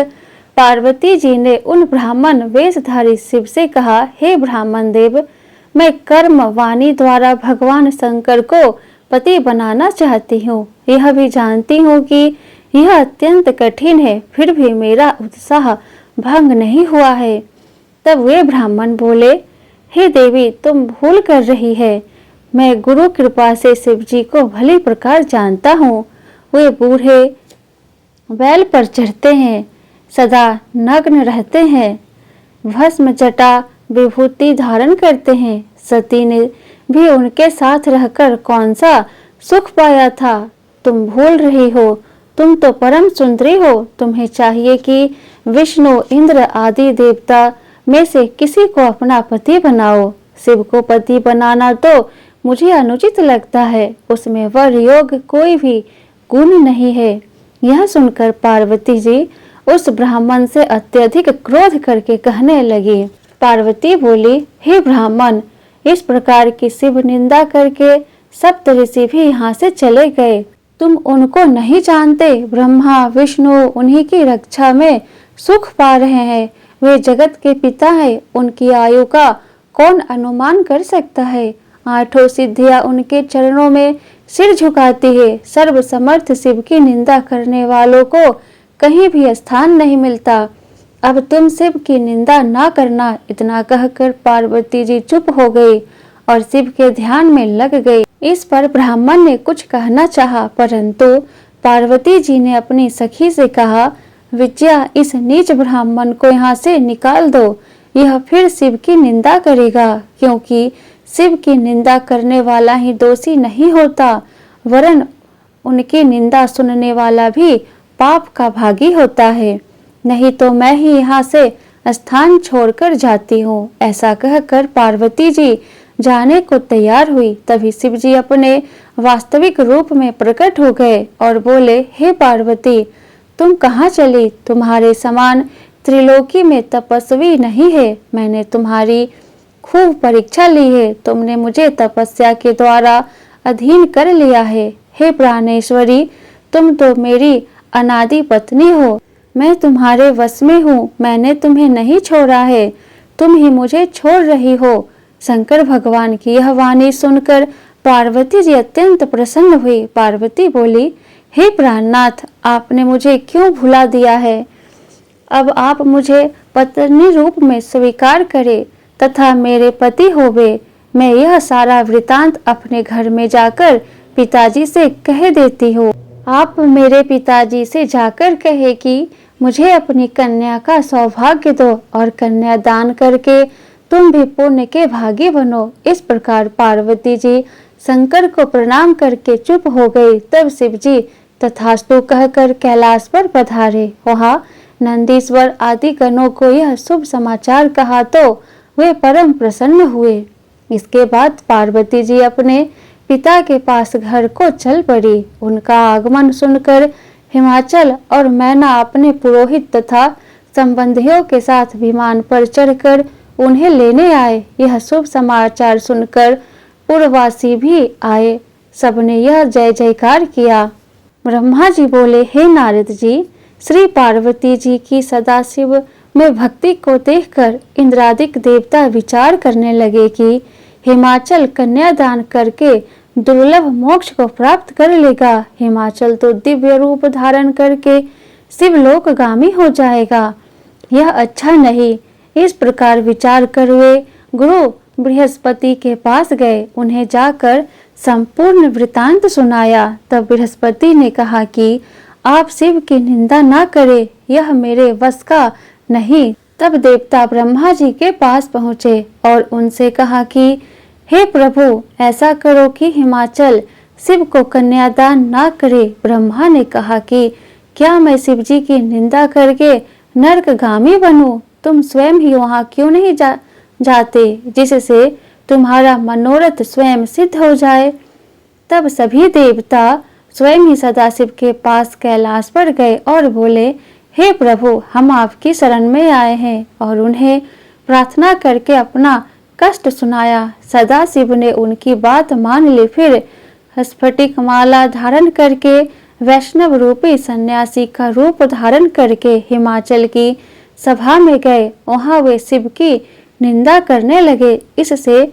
पार्वती जी ने उन ब्राह्मण वेशधारी शिव से कहा, हे ब्राह्मण देव, मैं कर्म वाणी द्वारा भगवान शंकर को पति बनाना चाहती हूँ। यह भी जानती हूँ कि यह अत्यंत कठिन है, फिर भी मेरा उत्साह भंग नहीं हुआ है। तब वे ब्राह्मण बोले, हे देवी, तुम भूल कर रही है। मैं गुरु कृपा से शिव जी को भली प्रकार जानता हूँ। वे बूढ़े बैल पर चढ़ते हैं, सदा नग्न रहते हैं, भस्म जटा विभूति धारण करते हैं। सती ने भी उनके साथ रहकर कौन सा सुख पाया था? तुम भूल रही हो, तुम तो परम सुंदरी हो। तुम्हें चाहिए कि विष्णु, इंद्र आदि देवता में से किसी को अपना पति बनाओ। शिव को पति बनाना तो मुझे अनुचित लगता है, उसमें वर योग कोई भी गुण नहीं है। यह सुनकर पार्वती जी उस ब्राह्मण से अत्यधिक क्रोध करके कहने लगी। पार्वती बोली, हे ब्राह्मण, इस प्रकार की शिव निंदा करके सप्त ऋषि भी यहाँ से चले गए। तुम उनको नहीं जानते। ब्रह्मा विष्णु उन्हीं की रक्षा में सुख पा रहे हैं। वे जगत के पिता हैं। उनकी आयु का कौन अनुमान कर सकता है। 8 सिद्धियां उनके चरणों में सिर झुकाती है। सर्वसमर्थ शिव की निंदा करने वालों को कहीं भी स्थान नहीं मिलता। अब तुम शिव की निंदा ना करना। इतना कहकर पार्वती जी चुप हो गई और शिव के ध्यान में लग गई। इस पर ब्राह्मण ने कुछ कहना चाहा, परंतु पार्वती जी ने अपनी सखी से कहा, विद्या, इस नीच ब्राह्मण को यहाँ से निकाल दो। यह फिर शिव की निंदा करेगा, क्योंकि शिव की निंदा करने वाला ही दोषी नहीं होता, वरन उनकी निंदा सुनने वाला भी पाप का भागी होता है। नहीं तो मैं ही यहाँ से स्थान छोड़कर जाती हूँ। ऐसा कहकर पार्वती जी जाने को तैयार हुई। तभी शिव जी अपने वास्तविक रूप में प्रकट हो गए और बोले, हे पार्वती, तुम कहाँ चली? तुम्हारे समान त्रिलोकी में तपस्वी नहीं है। मैंने तुम्हारी खूब परीक्षा ली है। तुमने मुझे तपस्या के द्वारा अधीन कर लिया है। हे प्राणेश्वरी, तुम तो मेरी अनादि पत्नी हो। मैं तुम्हारे वश में हूँ। मैंने तुम्हें नहीं छोड़ा है, तुम ही मुझे छोड़ रही हो। शंकर भगवान की यह वाणी सुनकर पार्वती जी अत्यंत प्रसन्न हुई। पार्वती बोली, हे प्राणनाथ, आपने मुझे क्यों भुला दिया है? अब आप मुझे पत्नी रूप में स्वीकार करें तथा मेरे पति होवे। मैं यह सारा वृतांत अपने घर में जाकर पिताजी से कह देती हूँ। आप मेरे पिताजी से जाकर कहे कि मुझे अपनी कन्या का सौभाग्य दो और कन्या दान करके तुम भी पुण्य के भागी बनो। इस प्रकार पार्वती जी शंकर को प्रणाम करके चुप हो गई। तब शिव जी तथास्तु कहकर कैलाश पर पधारे। वहाँ नंदीश्वर आदि गणों को यह शुभ समाचार कहा तो वे परम प्रसन्न हुए। इसके बाद पार्वती जी अपने पिता के पास घर को चल पड़ी। उनका आगमन सुनकर हिमाचल और मैना अपने पुरोहित तथा संबंधियों के साथ विमान पर चढ़कर उन्हें लेने आए। यह शुभ समाचार सुनकर पुरवासी भी आए। सबने यह जय जयकार किया। ब्रह्मा जी बोले, हे नारद जी, श्री पार्वती जी की सदाशिव में भक्ति को देखकर इंद्रादिक देवता विचार करने लगे कि हिमाचल कन्यादान करके दुर्लभ मोक्ष को प्राप्त कर लेगा। हिमाचल तो दिव्य रूप धारण करके शिवलोकगामी हो जाएगा। यह अच्छा नहीं। इस प्रकार विचार कर वे गुरु बृहस्पति के पास गए। उन्हें जाकर संपूर्ण वृतांत सुनाया। तब बृहस्पति ने कहा कि आप शिव की निंदा ना करें, यह मेरे वश का नहीं। तब देवता ब्रह्मा जी के पास पहुँचे और उनसे कहा कि हे प्रभु, ऐसा करो कि हिमाचल शिव को कन्यादान ना करे। ब्रह्मा ने कहा कि क्या मैं शिव जी की निंदा करके नरकगामी बनूं? तुम स्वयं ही वहाँ क्यों नहीं जाते, जिससे तुम्हारा मनोरथ स्वयं सिद्ध हो जाए। तब सभी देवता स्वयं ही सदाशिव के पास कैलाश पर गए और बोले, हे प्रभु, हम आपकी शरण में आए हैं, और उन्हें प्रार्थना करके अपना कष्ट सुनाया। सदाशिव ने उनकी बात मान ली। फिर स्फटिक माला धारण करके वैष्णव रूपी सन्यासी का रूप धारण करके हिमाचल की सभा में गए। वहां वे शिव की निंदा करने लगे। इससे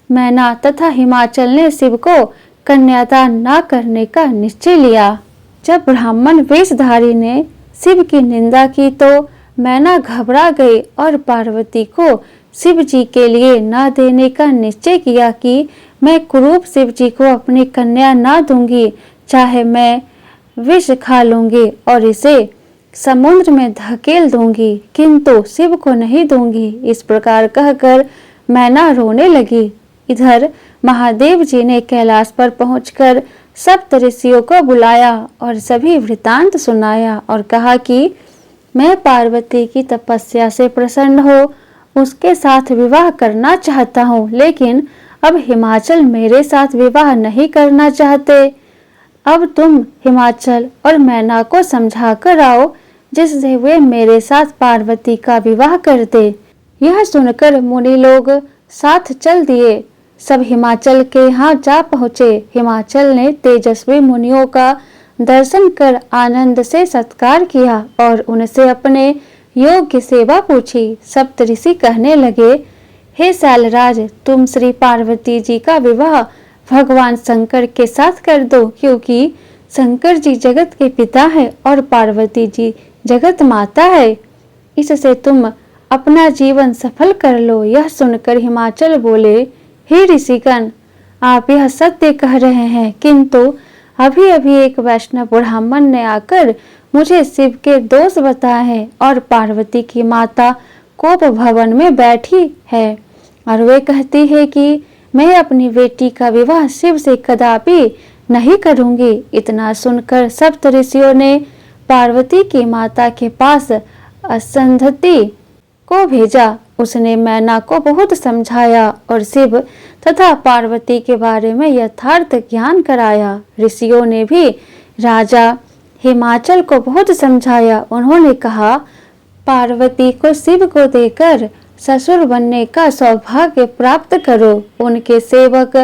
मैना तथा हिमाचल ने शिव को कन्यादान न करने का निश्चय लिया। जब ब्राह्मण वेशधारी ने शिव की निंदा की तो मैना घबरा गई और पार्वती को शिव जी के लिए न देने का निश्चय किया कि मैं कुरूप शिव जी को अपनी कन्या न दूंगी, चाहे मैं विष खा लूंगी और इसे समुद्र में धकेल दूंगी, किंतु शिव को नहीं दूंगी। इस प्रकार कहकर मैना रोने लगी। इधर महादेव जी ने कैलाश पर पहुंचकर सप्त ऋषियों को बुलाया और सभी वृतांत सुनाया और कहा कि मैं पार्वती की तपस्या से प्रसन्न हो उसके साथ विवाह करना चाहता हूँ, लेकिन अब हिमाचल मेरे साथ विवाह नहीं करना चाहते। अब तुम हिमाचल और मैना को समझा कर आओ, जिससे वे मेरे साथ पार्वती का विवाह कर दे। यह सुनकर मुनि लोग साथ चल दिए। सब हिमाचल के यहाँ जा पहुँचे। हिमाचल ने तेजस्वी मुनियों का दर्शन कर आनंद से सत्कार किया और उनसे अपने योग्य सेवा पूछी। सप्तऋषि कहने लगे, हे शैलराज, तुम श्री पार्वती जी का विवाह भगवान शंकर के साथ कर दो, क्योंकि शंकर जी जगत के पिता है और पार्वती जी जगत माता है। इससे तुम अपना जीवन सफल कर लो। यह सुनकर हिमाचल बोले, हे ऋषिगण, आप यह सत्य कह रहे हैं, किंतु अभी अभी एक वैष्णव ब्राह्मण ने आकर मुझे शिव के दोष बताए हैं और पार्वती की माता कोप भवन में बैठी है और वे कहती है कि मैं अपनी बेटी का विवाह शिव से कदापि नहीं करूंगी। इतना सुनकर सप्त ऋषियों ने पार्वती की माता के पास असंधति को भेजा। उसने मैना को बहुत समझाया और शिव तथा पार्वती के बारे में यथार्थ ज्ञान कराया। ऋषियों ने भी राजा हिमाचल को बहुत समझाया। उन्होंने कहा, पार्वती को शिव को देकर ससुर बनने का सौभाग्य प्राप्त करो। उनके सेवक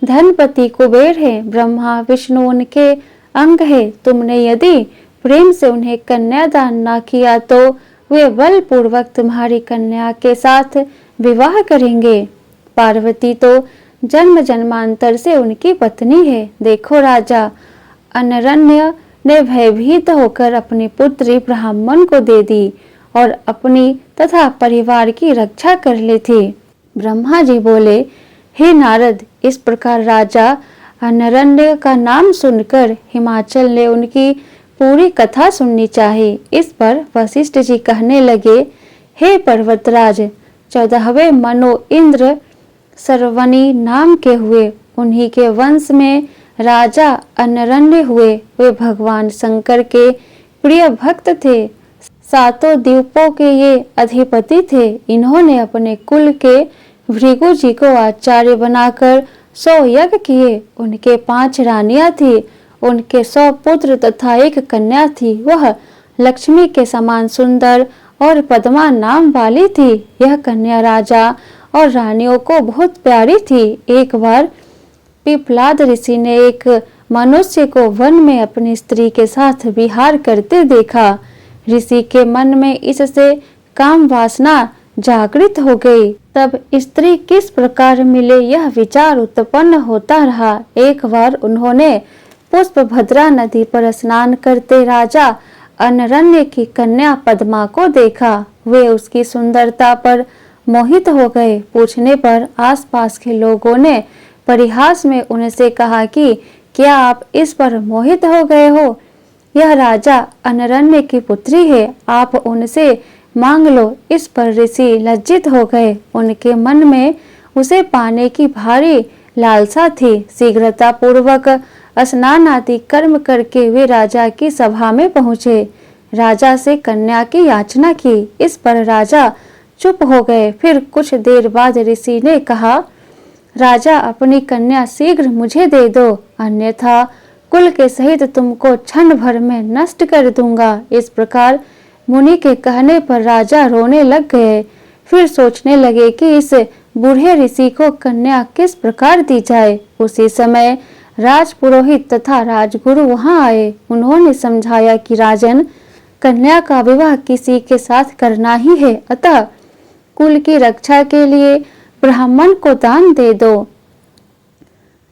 धनपति कुबेर है, ब्रह्मा विष्णु उनके अंग है। तुमने यदि प्रेम से उन्हें कन्यादान न किया तो वे बलपूर्वक तुम्हारी कन्या के साथ विवाह करेंगे। पार्वती तो जन्म जन्मांतर से उनकी पत्नी है। देखो, राजा अनरण्य ने भयभीत होकर अपनी पुत्री ब्राह्मण को दे दी और अपनी तथा परिवार की रक्षा कर ली थी। ब्रह्मा जी बोले, हे नारद, इस प्रकार राजा अनरण्य का नाम सुनकर हिमाचल ने उनकी पूरी कथा सुननी चाहिए। इस पर वशिष्ठ जी कहने लगे, हे पर्वतराज, 14वें मनु इंद्र सर्वनी नाम के हुए। उन्हीं के वंश में राजा अनरण्य हुए। वे भगवान शंकर के प्रिय भक्त थे। 7 द्वीपों के ये अधिपति थे। इन्होंने अपने कुल के भृगु जी को आचार्य बनाकर 100 यज्ञ किए। उनके 5 रानियां थी। उनके 100 पुत्र तथा 1 कन्या थी। वह लक्ष्मी के समान सुंदर और पद्मा नाम वाली थी। यह कन्या राजा और रानियों को बहुत प्यारी थी। एक बार पिपलाद ऋषि ने एक मनुष्य को वन में अपनी स्त्री के साथ विहार करते देखा। ऋषि के मन में इससे काम वासना जागृत हो गई। तब स्त्री किस प्रकार मिले यह विचार उत्पन्न होता रहा। एक बार उन्होंने पुष्पभद्रा नदी पर स्नान करते राजा अनरण्य की कन्या पद्मा को देखा। वे उसकी सुंदरता पर मोहित हो गए। पूछने पर आसपास के लोगों ने परिहास में उनसे कहा कि क्या आप इस पर मोहित हो गए हो? यह राजा अनरण्य की पुत्री है, आप उनसे मांग लो। इस पर ऋषि लज्जित हो गए। उनके मन में उसे पाने की भारी लालसा थी। शीघ्रता पूर्वक स्नान आदि कर्म करके वे राजा की सभा में पहुँचे। राजा से कन्या की याचना की। इस पर राजा चुप हो गए। फिर कुछ देर बाद ऋषि ने कहा, राजा, अपनी कन्या शीघ्र मुझे दे दो, अन्यथा कुल के सहित तुमको क्षण भर में नष्ट कर दूंगा। इस प्रकार मुनि के कहने पर राजा रोने लग गए। फिर सोचने लगे कि इस बूढ़े ऋषि को कन्या किस प्रकार दी जाए। उसी समय राजपुरोहित तथा राजगुरु वहां आए। उन्होंने समझाया कि राजन, कन्या का विवाह किसी के साथ करना ही है, अतः कुल की रक्षा के लिए ब्राह्मण को दान दे दो।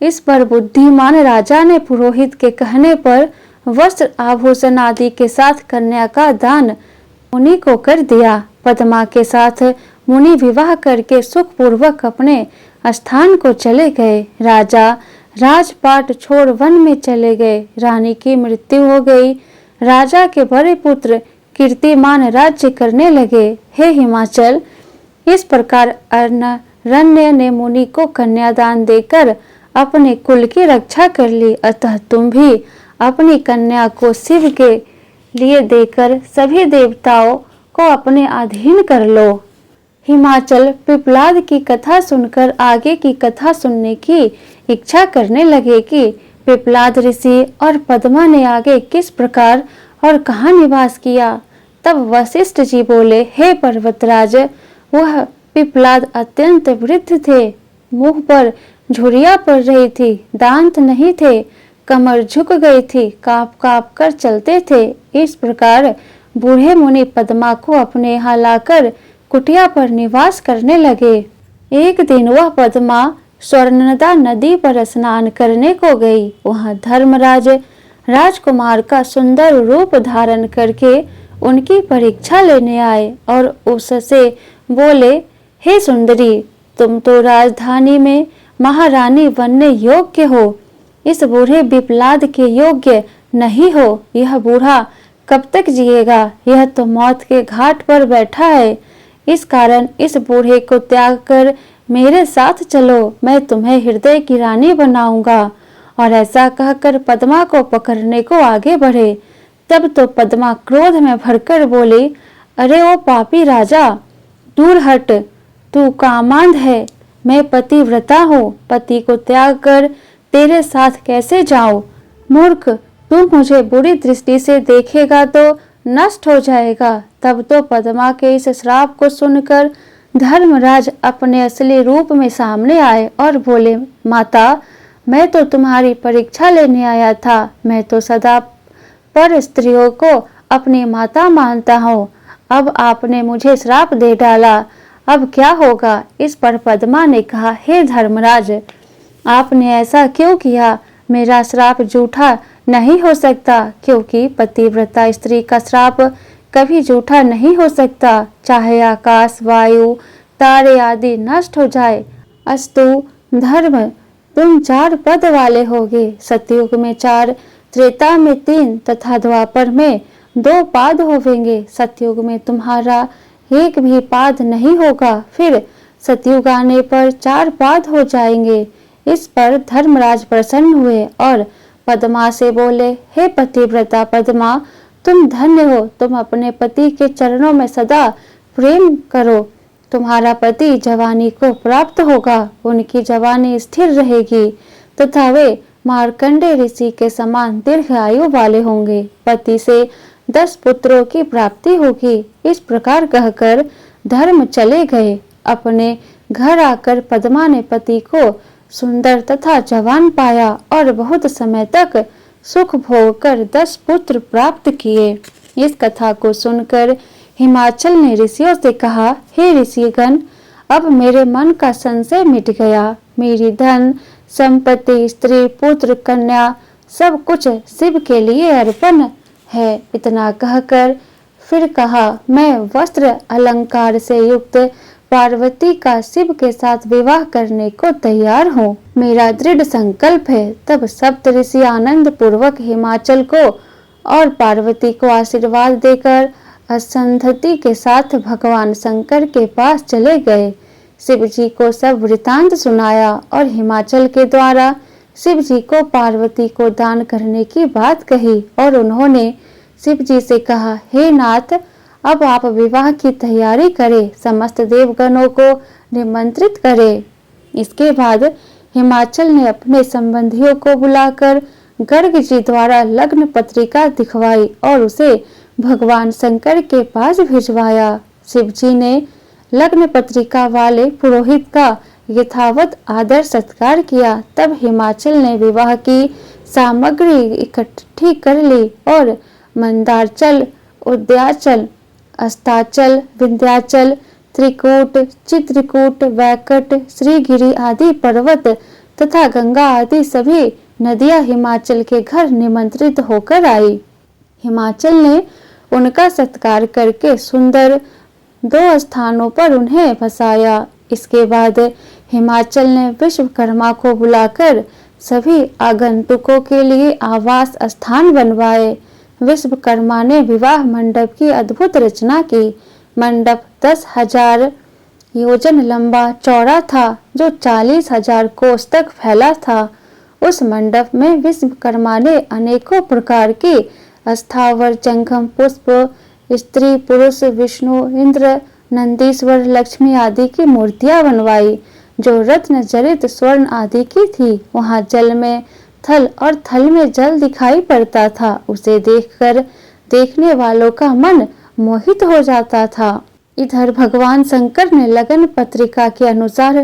इस पर बुद्धिमान राजा ने पुरोहित के कहने पर वस्त्र आभूषण आदि के साथ कन्या का दान मुनि को कर दिया। पद्मा के साथ मुनि विवाह करके सुखपूर्वक अपने स्थान को चले गए। राजा राजपाट छोड़ वन में चले गए। रानी की मृत्यु हो गई। राजा के बड़े पुत्र कीर्तिमान राज्य करने लगे। हे हिमाचल, इस प्रकार अरण्य ने मुनि को कन्यादान देकर अपने कुल की रक्षा कर ली। अतः तुम भी अपनी कन्या को शिव के लिए देकर सभी देवताओं को अपने अधीन कर लो। हिमाचल पिपलाद की कथा सुनकर आगे की कथा सुनने की इच्छा करने लगे कि पिपलाद ऋषि और पद्मा ने आगे किस प्रकार और कहाँ निवास किया। तब वशिष्ठ जी बोले, हे पर्वतराज, वह पिपलाद अत्यंत वृद्ध थे। मुंह पर झुर्रियां पड़ रही थी, दांत नहीं थे, कमर झुक गई थी, कांप कांप कर चलते थे। इस प्रकार बूढ़े मुनि पद्मा को अपने यहाँ लाकर कुटिया पर निवास करने लगे। एक दिन वह पद्मा स्वर्णदा नदी पर स्नान करने को गई। वहां धर्मराज राजकुमार का सुंदर रूप धारण करके उनकी परीक्षा लेने आए और उससे बोले, हे सुंदरी, तुम तो राजधानी में महारानी बनने योग्य हो, इस बूढ़े विप्लाद के योग्य नहीं हो। यह बूढ़ा कब तक जिएगा? यह तो मौत के घाट पर बैठा है। इस कारण इस बूढ़े को त्याग कर मेरे साथ चलो, मैं तुम्हें हृदय की रानी बनाऊंगा। और ऐसा कहकर पद्मा को पकड़ने को आगे बढ़े। तब तो पद्मा क्रोध में भरकर बोली, अरे ओ पापी राजा, दूर हट, तू कामांध है, मैं पतिव्रता हूँ, पति को त्याग कर तेरे साथ कैसे जाऊं? मूर्ख, तू मुझे बुरी दृष्टि से देखेगा तो नष्ट हो जाएगा। तब तो पद्मा के इस श्राप को सुनकर धर्मराज अपने असली रूप में सामने आए और बोले, माता, मैं तो तुम्हारी परीक्षा लेने आया था। मैं तो सदा पर स्त्रियों को अपनी माता मानता हूँ। अब आपने मुझे श्राप दे डाला, अब क्या होगा? इस पर पद्मा ने कहा, हे धर्मराज, आपने ऐसा क्यों किया? मेरा श्राप झूठा नहीं हो सकता, क्योंकि पतिव्रता स्त्री का श्राप कभी झूठा नहीं हो सकता, चाहे आकाश, वायु, तारे आदि नष्ट हो जाए। अस्तु धर्म, तुम 4 पद वाले होगे। सतयुग में 4, त्रेता में 3 तथा द्वापर में 2 पाद होवेंगे। सतयुग में तुम्हारा एक भी पाद नहीं होगा, फिर सतयुग आने पर 4 पाद हो जाएंगे। इस पर धर्मराज प्रसन्न हुए और पद्मा से बोले, हे पतिव्रता पद्मा, तुम धन्य हो, तुम अपने पति के चरणों में सदा प्रेम करो। तुम्हारा पति जवानी को प्राप्त होगा, उनकी जवानी स्थिर रहेगी तथा वे मार्कंडे ऋषि के समान दीर्घ आयु वाले होंगे। पति से 10 पुत्रों की प्राप्ति होगी। इस प्रकार कहकर धर्म चले गए। अपने घर आकर पद्मा ने पति को सुंदर तथा जवान पाया और बहुत समय तक सुख भोग कर 10 पुत्र प्राप्त किए। इस कथा को सुनकर हिमाचल ने ऋषियों से कहा, हे ऋषिगण, अब मेरे मन का संशय मिट गया। मेरी धन संपत्ति, स्त्री, पुत्र, कन्या सब कुछ शिव के लिए अर्पण है। इतना कहकर फिर कहा, मैं वस्त्र अलंकार से युक्त पार्वती का शिव के साथ विवाह करने को तैयार हूँ। मेरा दृढ़ संकल्प है। तब सप्त ऋषि आनंद पूर्वक हिमाचल को और पार्वती को आशीर्वाद देकर असंधति के साथ भगवान शंकर के पास चले गए। शिव जी को सब वृतांत सुनाया और हिमाचल के द्वारा शिव जी को पार्वती को दान करने की बात कही और उन्होंने शिव जी से कहा, हे नाथ, अब आप विवाह की तैयारी करें, समस्त देवगणों को निमंत्रित करें। इसके बाद हिमाचल ने अपने संबंधियों को बुलाकर गर्ग जी द्वारा लग्न पत्रिका दिखवाई और उसे भगवान शंकर के पास भिजवाया। शिव जी ने लग्न पत्रिका वाले पुरोहित का यथावत आदर सत्कार किया। तब हिमाचल ने विवाह की सामग्री इकट्ठी कर ली और मंदारचल, उद्याचल, अस्ताचल, विंध्याचल, त्रिकूट, चित्रकूट, वैकट, श्रीगिरी आदि पर्वत तथा गंगा आदि सभी नदियां हिमाचल के घर निमंत्रित होकर आई। हिमाचल ने उनका सत्कार करके सुंदर 2 स्थानों पर उन्हें बसाया। इसके बाद हिमाचल ने विश्वकर्मा को बुलाकर सभी आगंतुकों के लिए आवास स्थान बनवाए। विश्वकर्मा ने विवाह मंडप की अद्भुत रचना की। मंडप 10,000 योजन लंबा चौड़ा था, जो 40,000 कोस तक फैला था। उस मंडप में विश्वकर्मा ने अनेकों प्रकार की स्थावर, जंगम, पुष्प, स्त्री, पुरुष, विष्णु, इंद्र, नंदीश्वर, लक्ष्मी आदि की मूर्तियां बनवाई, जो रत्न जड़ित स्वर्ण आदि की थी। वहां जल में थल और थल में जल दिखाई पड़ता था। उसे देखकर देखने वालों का मन मोहित हो जाता था। इधर भगवान शंकर ने लगन पत्रिका के अनुसार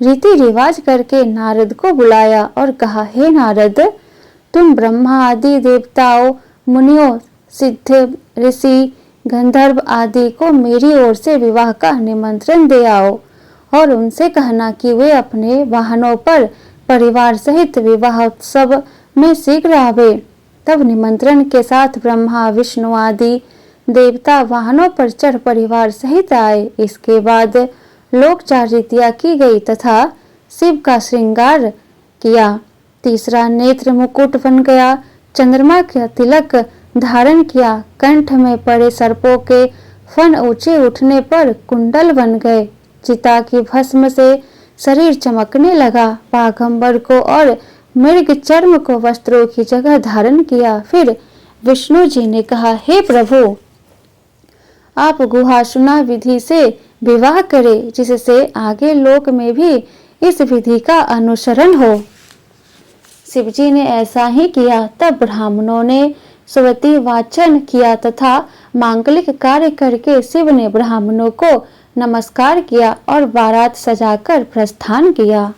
रीति रिवाज करके नारद को बुलाया और कहा, हे नारद, तुम ब्रह्मा आदि देवताओं, मुनियों, सिद्ध, ऋषि, गंधर्व आदि को मेरी ओर से विवाह का निमंत्रण दे आओ और उनसे कहना कि वे अपने वाहनों पर परिवार सहित विवाह उत्सव में शीघ्र आवे। तब निमंत्रण के साथ ब्रह्मा विष्णु आदि देवता वाहनों पर चढ़ परिवार सहित आए। इसके बाद लोकचारित्या की गई तथा शिव का श्रृंगार किया। तीसरा नेत्र मुकुट बन गया, चंद्रमा का तिलक धारण किया, कंठ में पड़े सर्पों के फन ऊंचे उठने पर कुंडल बन गए, चिता की भस्म से शरीर चमकने लगा, बाघंबर को और मृग चर्म को वस्त्रों की जगह धारण किया। फिर विष्णु जी ने कहा, हे प्रभु, आप गुहासुना विधि से विवाह करें, जिससे आगे लोक में भी इस विधि का अनुसरण हो। शिवजी ने ऐसा ही किया। तब ब्राह्मणों ने स्वती वाचन किया तथा मांगलिक कार्य करके शिव ने ब्राह्मणों को नमस्कार किया और बारात सजाकर प्रस्थान किया।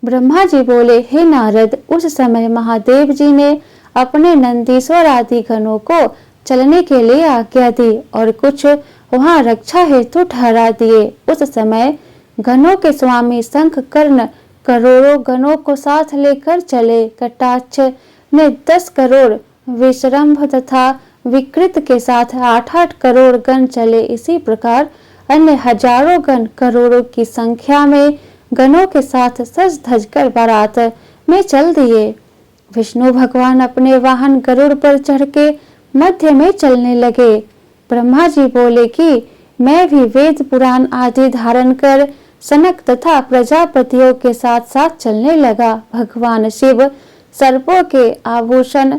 ब्रह्मा जी बोले, हे नारद, उस समय महादेव जी ने अपने नंदीश्वर आदि गणों को चलने के लिए आज्ञा दी और कुछ वहां रक्षा हेतु ठहरा दिए। उस समय गणों के स्वामी शंख कर्ण करोड़ों गणों को साथ लेकर चले। कटाक्ष ने 10 करोड़, विश्रम्भ तथा विकृत के साथ 8-8 करोड़ गण चले। इसी प्रकार अन्य हजारों गण करोड़ों की संख्या में गणों के साथ सज धज कर बारात में चल दिए। विष्णु भगवान अपने वाहन गरुड़ पर चढ़ के मध्य में चलने लगे। ब्रह्मा जी बोले कि मैं भी वेद पुराण आदि धारण कर सनक तथा प्रजापतियों के साथ साथ चलने लगा। भगवान शिव सर्पों के आभूषण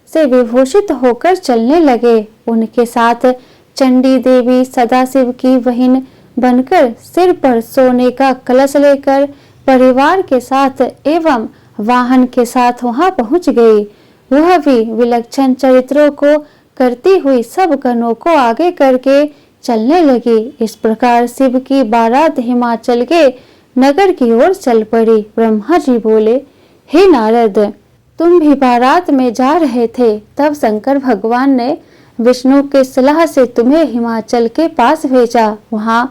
से विभूषित होकर चलने लगे। उनके साथ चंडी देवी सदाशिव की बहन बनकर सिर पर सोने का कलश लेकर परिवार के साथ एवं वाहन के साथ वहां पहुंच गई। वह भी विलक्षण चरित्रों को करती हुई सब गणों को आगे करके चलने लगी। इस प्रकार शिव की बारात हिमाचल के नगर की ओर चल पड़ी। ब्रह्मा जी बोले, हे नारद, तुम भी बारात में जा रहे थे, तब शंकर भगवान ने विष्णु के सलाह से तुम्हें हिमाचल के पास भेजा। वहां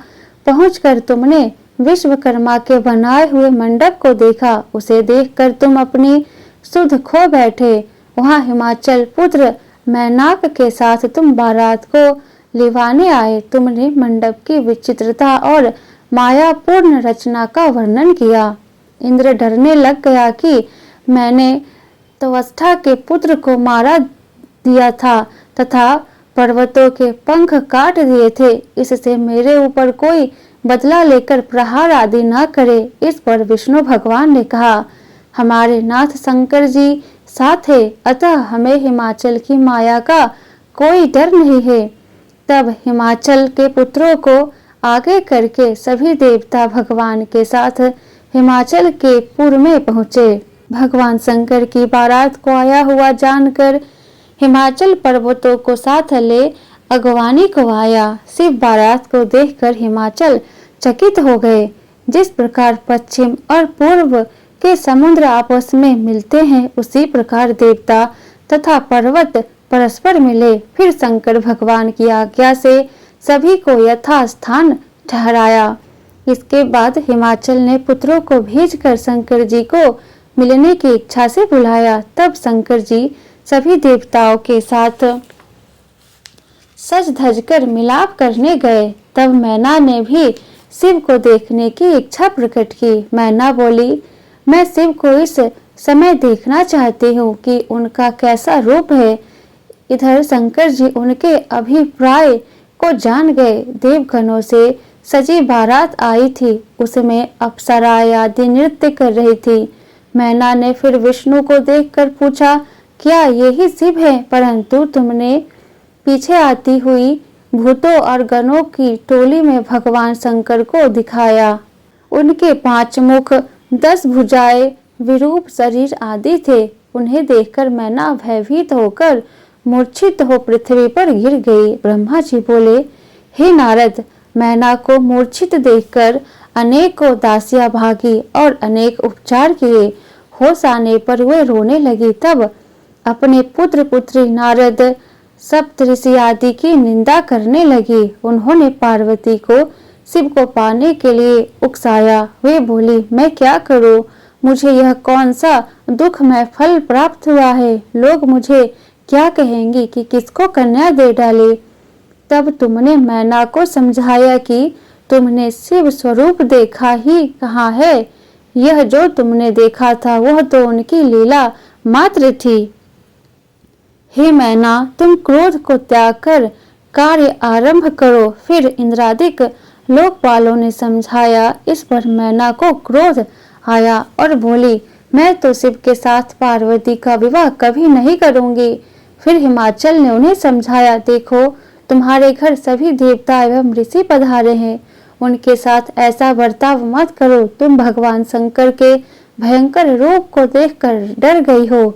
पहुंचकर तुमने विश्वकर्मा के बनाए हुए मंडप को देखा। उसे देखकर तुम अपनी सुध खो बैठे। वहां हिमाचल पुत्र मैनाक के साथ तुम बारात को लिवाने आए। तुमने मंडप की विचित्रता और मायापूर्ण रचना का वर्णन किया। इंद्र डरने लग गया कि मैंने त्वष्टा के पुत्र को मारा दिया था तथा पर्वतों के पंख काट दिए थे, इससे मेरे ऊपर कोई बदला लेकर प्रहार आदि न करे। इस पर विष्णु भगवान ने कहा, हमारे नाथ शंकर जी साथ है, अतः हमें हिमाचल की माया का कोई डर नहीं है। तब हिमाचल के पुत्रों को आगे करके सभी देवता भगवान के साथ हिमाचल के पुर में पहुँचे। भगवान शंकर की बारात को आया हुआ जानकर हिमाचल पर्वतों को साथ ले अगवानी को आया। शिव बारात को देखकर हिमाचल चकित हो गए। जिस प्रकार पश्चिम और पूर्व के समुद्र आपस में मिलते हैं, उसी प्रकार देवता तथा पर्वत परस्पर मिले। फिर शंकर भगवान की आज्ञा से सभी को यथा स्थान ठहराया। इसके बाद हिमाचल ने पुत्रों को भेजकर शंकर जी को मिलने की इच्छा से बुलाया। तब शंकर जी सभी देवताओं के साथ सज धज कर मिलाप करने गए। तब मैना ने भी शिव को देखने की इच्छा प्रकट की। मैना बोली, मैं शिव को इस समय देखना चाहती हूँ कि उनका कैसा रूप है। इधर शंकर जी उनके अभिप्राय को जान गए। देवगणों से सजी बारात आई थी, उसमें अप्सराएं आदि नृत्य कर रही थी। मैना ने फिर विष्णु को देखकर पूछा, क्या यही शिव है? परंतु तुमने पीछे आती हुई भूतों और गणों की टोली में भगवान शंकर को दिखाया। उनके 5 मुख, 10 भुजाएं, विरूप शरीर आदि थे। उन्हें देखकर मैना भयभीत होकर मूर्छित हो पृथ्वी पर गिर गई। ब्रह्मा जी बोले, हे नारद, मैना को मूर्छित देखकर अनेकों दासियां भागी और अनेक उपचार किए। होश आने पर वे रोने लगी। तब अपने पुत्र पुत्री नारद सप्तऋषि आदि की निंदा करने लगी। उन्होंने पार्वती को शिव को पाने के लिए उकसाया। वे बोली, मैं क्या करूं? मुझे यह कौन सा दुखमय फल प्राप्त हुआ है? लोग मुझे क्या कहेंगे कि किसको कन्या दे डाली? तब तुमने मैना को समझाया कि तुमने शिव स्वरूप देखा ही कहाँ है। यह जो तुमने देखा था वह तो उनकी लीला मात्र थी। हे मैना, तुम क्रोध को त्याग कर कार्य आरंभ करो। फिर इंद्रादिक लोकपालों ने समझाया। इस पर मैना को क्रोध आया और बोली, मैं तो शिव के साथ पार्वती का विवाह कभी नहीं करूंगी। फिर हिमाचल ने उन्हें समझाया, देखो तुम्हारे घर सभी देवता एवं ऋषि पधारे हैं, उनके साथ ऐसा बर्ताव मत करो। तुम भगवान शंकर के भयंकर रूप को देखकर डर गई हो।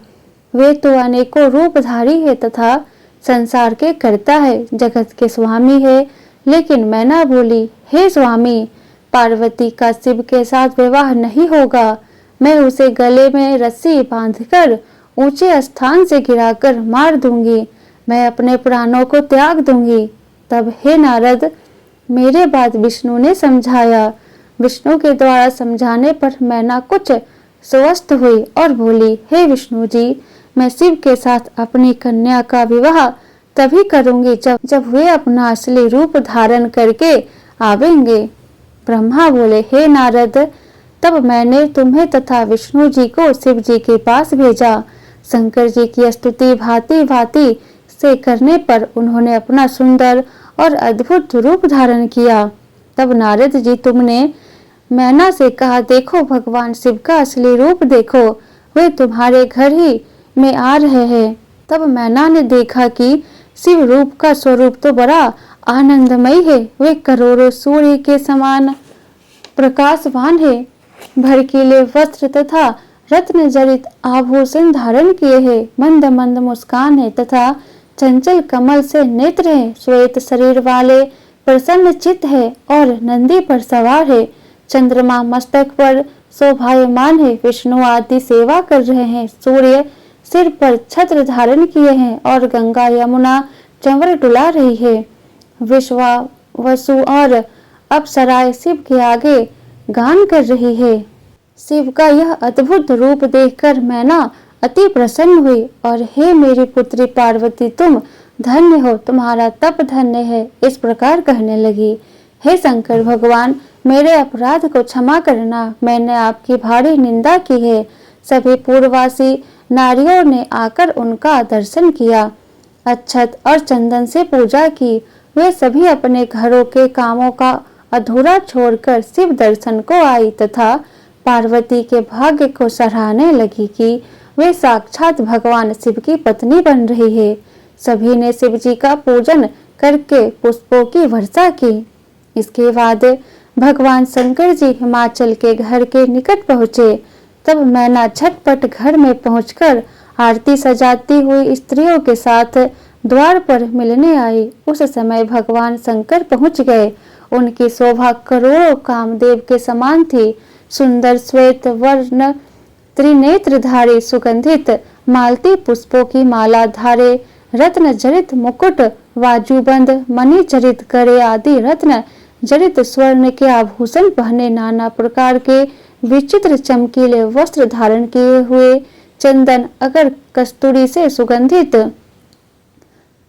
वे तो अनेकों रूपधारी है तथा संसार के कर्ता है, जगत के स्वामी है। लेकिन मैना बोली, हे स्वामी, पार्वती का शिव के साथ विवाह नहीं होगा। मैं उसे गले में रस्सी बांधकर ऊंचे स्थान से गिराकर मार दूंगी। मैं अपने प्राणों को त्याग दूंगी। तब हे नारद, मेरे बाद विष्णु ने समझाया। विष्णु के द्वारा समझाने पर मैना कुछ स्वस्थ हुई और बोली, हे विष्णु जी, मैं शिव के साथ अपनी कन्या का विवाह तभी करूंगी जब वे अपना असली रूप धारण करके आवेंगे। ब्रह्मा बोले, हे नारद, तब मैंने तुम्हें तथा विष्णु जी को शिव जी के पास भेजा। शंकर जी की स्तुति भांति भांति से करने पर उन्होंने अपना सुंदर और अद्भुत रूप धारण किया। तब नारद जी तुमने मैना से कहा, देखो भगवान शिव का असली रूप देखो, वे तुम्हारे घर ही में आ रहे हैं। तब मैना ने देखा कि शिव रूप का स्वरूप तो बड़ा आनंदमयी है। वे करोड़ों सूर्य के समान प्रकाशवान है, भड़कीले वस्त्र तथा रत्न जड़ित आभूषण धारण किए हैं, मंद मंद मुस्कान है तथा चंचल कमल से नेत्र है, श्वेत शरीर वाले प्रसन्न चित्त है और नंदी पर सवार है, चंद्रमा मस्तक पर शोभायमान है, विष्णु आदि सेवा कर रहे हैं, सूर्य सिर पर छत्र धारण किए हैं और गंगा यमुना चंवर डुला रही है। विश्वा वसु और अप्सराएं शिव के आगे गान कर रही है। शिव का यह अद्भुत रूप देखकर मैना अति प्रसन्न हुई और हे मेरी पुत्री पार्वती, तुम धन्य हो, तुम्हारा तप धन्य है, इस प्रकार कहने लगी। हे शंकर भगवान, मेरे अपराध को क्षमा करना, मैंने आपकी भारी निंदा की है। सभी पूर्ववासी नारियों ने आकर उनका दर्शन किया, अक्षत और चंदन से पूजा की। वे सभी अपने घरों के कामों का अधूरा छोड़कर शिव दर्शन को आई तथा पार्वती के भाग्य को सराहने लगी कि वे साक्षात भगवान शिव की पत्नी बन रही है। सभी ने शिव जी का पूजन करके पुष्पों की वर्षा की। इसके बाद भगवान शंकर जी हिमाचल के घर के निकट पहुँचे। तब मैना झटपट घर में पहुंचकर आरती सजाती हुई स्त्रियों के साथ द्वार पर मिलने आई। उस समय भगवान शंकर पहुंच गए। उनकी शोभा करोड़ों कामदेव के समान थी। सुंदर श्वेत वर्ण त्रिनेत्रधारी सुगंधित मालती पुष्पों की माला धारे, रत्न जड़ित मुकुट, बाजूबंद मणि जड़ित गरे आदि रत्न जड़ित स्वर्ण के आभूषण पहने, नाना प्रकार के विचित्र चमकीले वस्त्र धारण किए हुए, चंदन अगर कस्तूरी से सुगंधित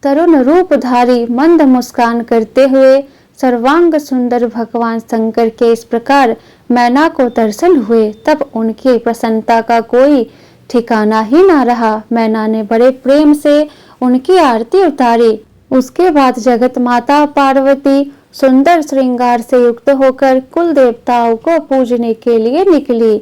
तरुण रूपधारी, मंद मुस्कान करते हुए सर्वांग सुंदर भगवान शंकर के इस प्रकार मैना को दर्शन हुए। तब उनकी प्रसन्नता का कोई ठिकाना ही ना रहा। मैना ने बड़े प्रेम से उनकी आरती उतारी। उसके बाद जगत माता पार्वती सुंदर श्रृंगार से युक्त होकर कुल देवताओं को पूजने के लिए निकली।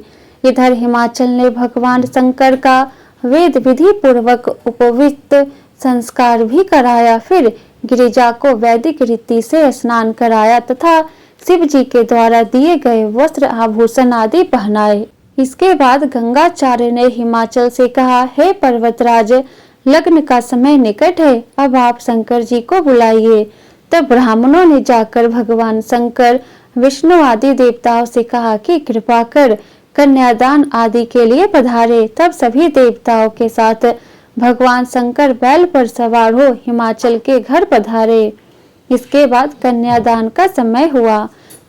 इधर हिमाचल ने भगवान शंकर का वेद विधि पूर्वक उपविष्ट संस्कार भी कराया। फिर गिरिजा को वैदिक रीति से स्नान कराया तथा शिव जी के द्वारा दिए गए वस्त्र आभूषण आदि पहनाए। इसके बाद गंगाचार्य ने हिमाचल से कहा, हे पर्वतराज, लग्न का समय निकट है, अब आप शंकर जी को बुलाइए। तब ब्राह्मणों ने जाकर भगवान शंकर, विष्णु आदि देवताओं से कहा कि कृपा कर कन्यादान आदि के लिए पधारे। तब सभी देवताओं के साथ भगवान शंकर बैल पर सवार हो हिमाचल के घर पधारे। इसके बाद कन्यादान का समय हुआ।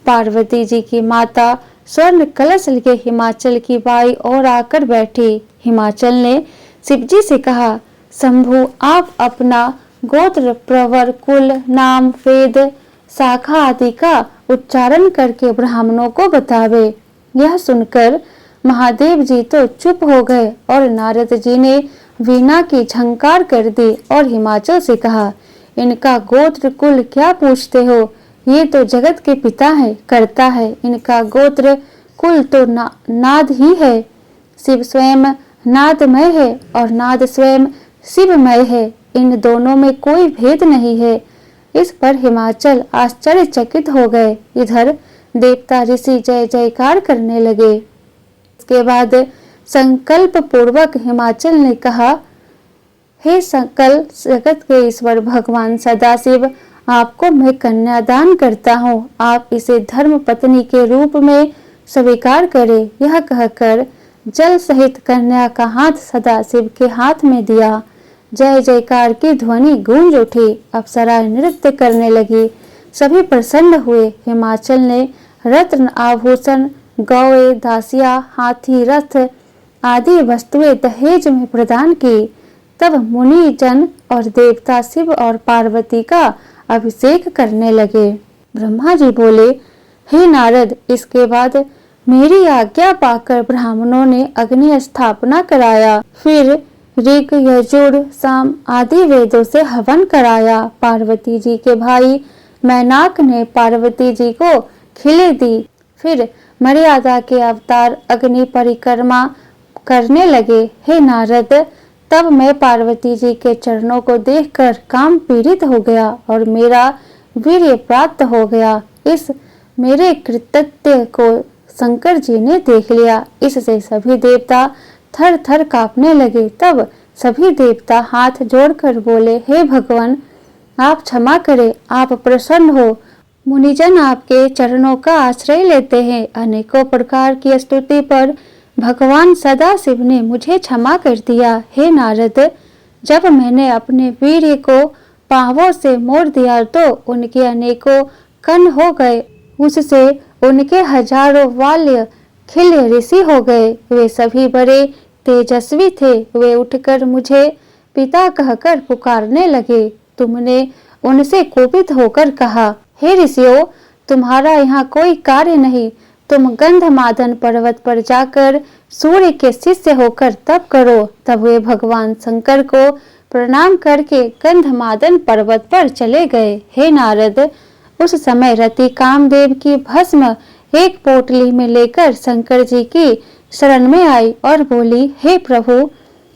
पार्वती जी की माता स्वर्ण कलश लिए हिमाचल की बाई ओर आकर बैठी। हिमाचल ने शिव जी से कहा, शंभु आप अपना गोत्र, प्रवर, कुल, नाम, वेद, शाखा आदि का उच्चारण करके ब्राह्मणों को बतावे। यह सुनकर महादेव जी तो चुप हो गए और नारद जी ने वीणा की झंकार कर दी और हिमाचल से कहा, इनका गोत्र कुल क्या पूछते हो? ये तो जगत के पिता है, करता है। इनका गोत्र कुल तो नाद ही है। शिव स्वयं नादमय है और नाद स्वयं शिवमय है। इन दोनों में कोई भेद नहीं है। इस पर हिमाचल आश्चर्यचकित हो गए। इधर देवता ऋषि जय जयकार करने लगे। इसके बाद संकल्प पूर्वक हिमाचल ने कहा, हे सकल जगत के ईश्वर भगवान सदाशिव, आपको मैं कन्यादान करता हूँ। आप इसे धर्म पत्नी के रूप में स्वीकार करें। यह कहकर जल सहित कन्या का हाथ सदाशिव के हाथ में दिया। जय जयकार की ध्वनि गूंज उठी। अप्सराएं नृत्य करने लगी। सभी प्रसन्न हुए। हिमाचल ने रत्न आभूषण, गौएं, दासियां, हाथी, रथ आदि वस्तुएं दहेज में प्रदान की। तब मुनि जन और देवता शिव और पार्वती का अभिषेक करने लगे। ब्रह्मा जी बोले, हे नारद, इसके बाद मेरी आज्ञा पाकर ब्राह्मणों ने अग्नि स्थापना कराया। फिर ऋग, यजुर, साम आदि वेदों से हवन कराया। पार्वती जी के भाई मैनाक ने पार्वती जी को खिले दी। फिर मर्यादा के अवतार अग्नि परिक्रमा करने लगे। हे नारद, तब मैं पार्वती जी के चरणों को देखकर काम पीड़ित हो गया और मेरा वीर्य प्राप्त हो गया। इस मेरे कृत्य को शंकर जी ने देख लिया। इससे सभी देवता थर थर कांपने लगे। तब सभी देवता हाथ जोड़कर बोले, हे भगवान, आप क्षमा करें, आप प्रसन्न हो। मुनिजन आपके चरणों का आश्रय लेते हैं। अनेकों प्रकार की स्तुति पर भगवान सदाशिव ने मुझे क्षमा कर दिया। हे नारद, जब मैंने अपने वीर्य को पांवों से मोड़ दिया तो उनके अनेकों कण हो गए। उससे उनके हजारों वाल्य खिले ऋषि हो गए। वे सभी बड़े तेजस्वी थे। वे उठकर मुझे पिता कहकर पुकारने लगे। तुमने उनसे कोपित होकर कहा, हे ऋषियों, तुम्हारा यहाँ कोई कार्य नहीं। तुम गंधमादन पर्वत पर जाकर सूर्य के शिष्य होकर तप करो। तब वे भगवान शंकर को प्रणाम करके गंधमादन पर्वत पर चले गए। हे नारद, उस समय रति कामदेव की भस्म एक पोटली में लेकर शंकर जी की शरण में आई और बोली, हे प्रभु,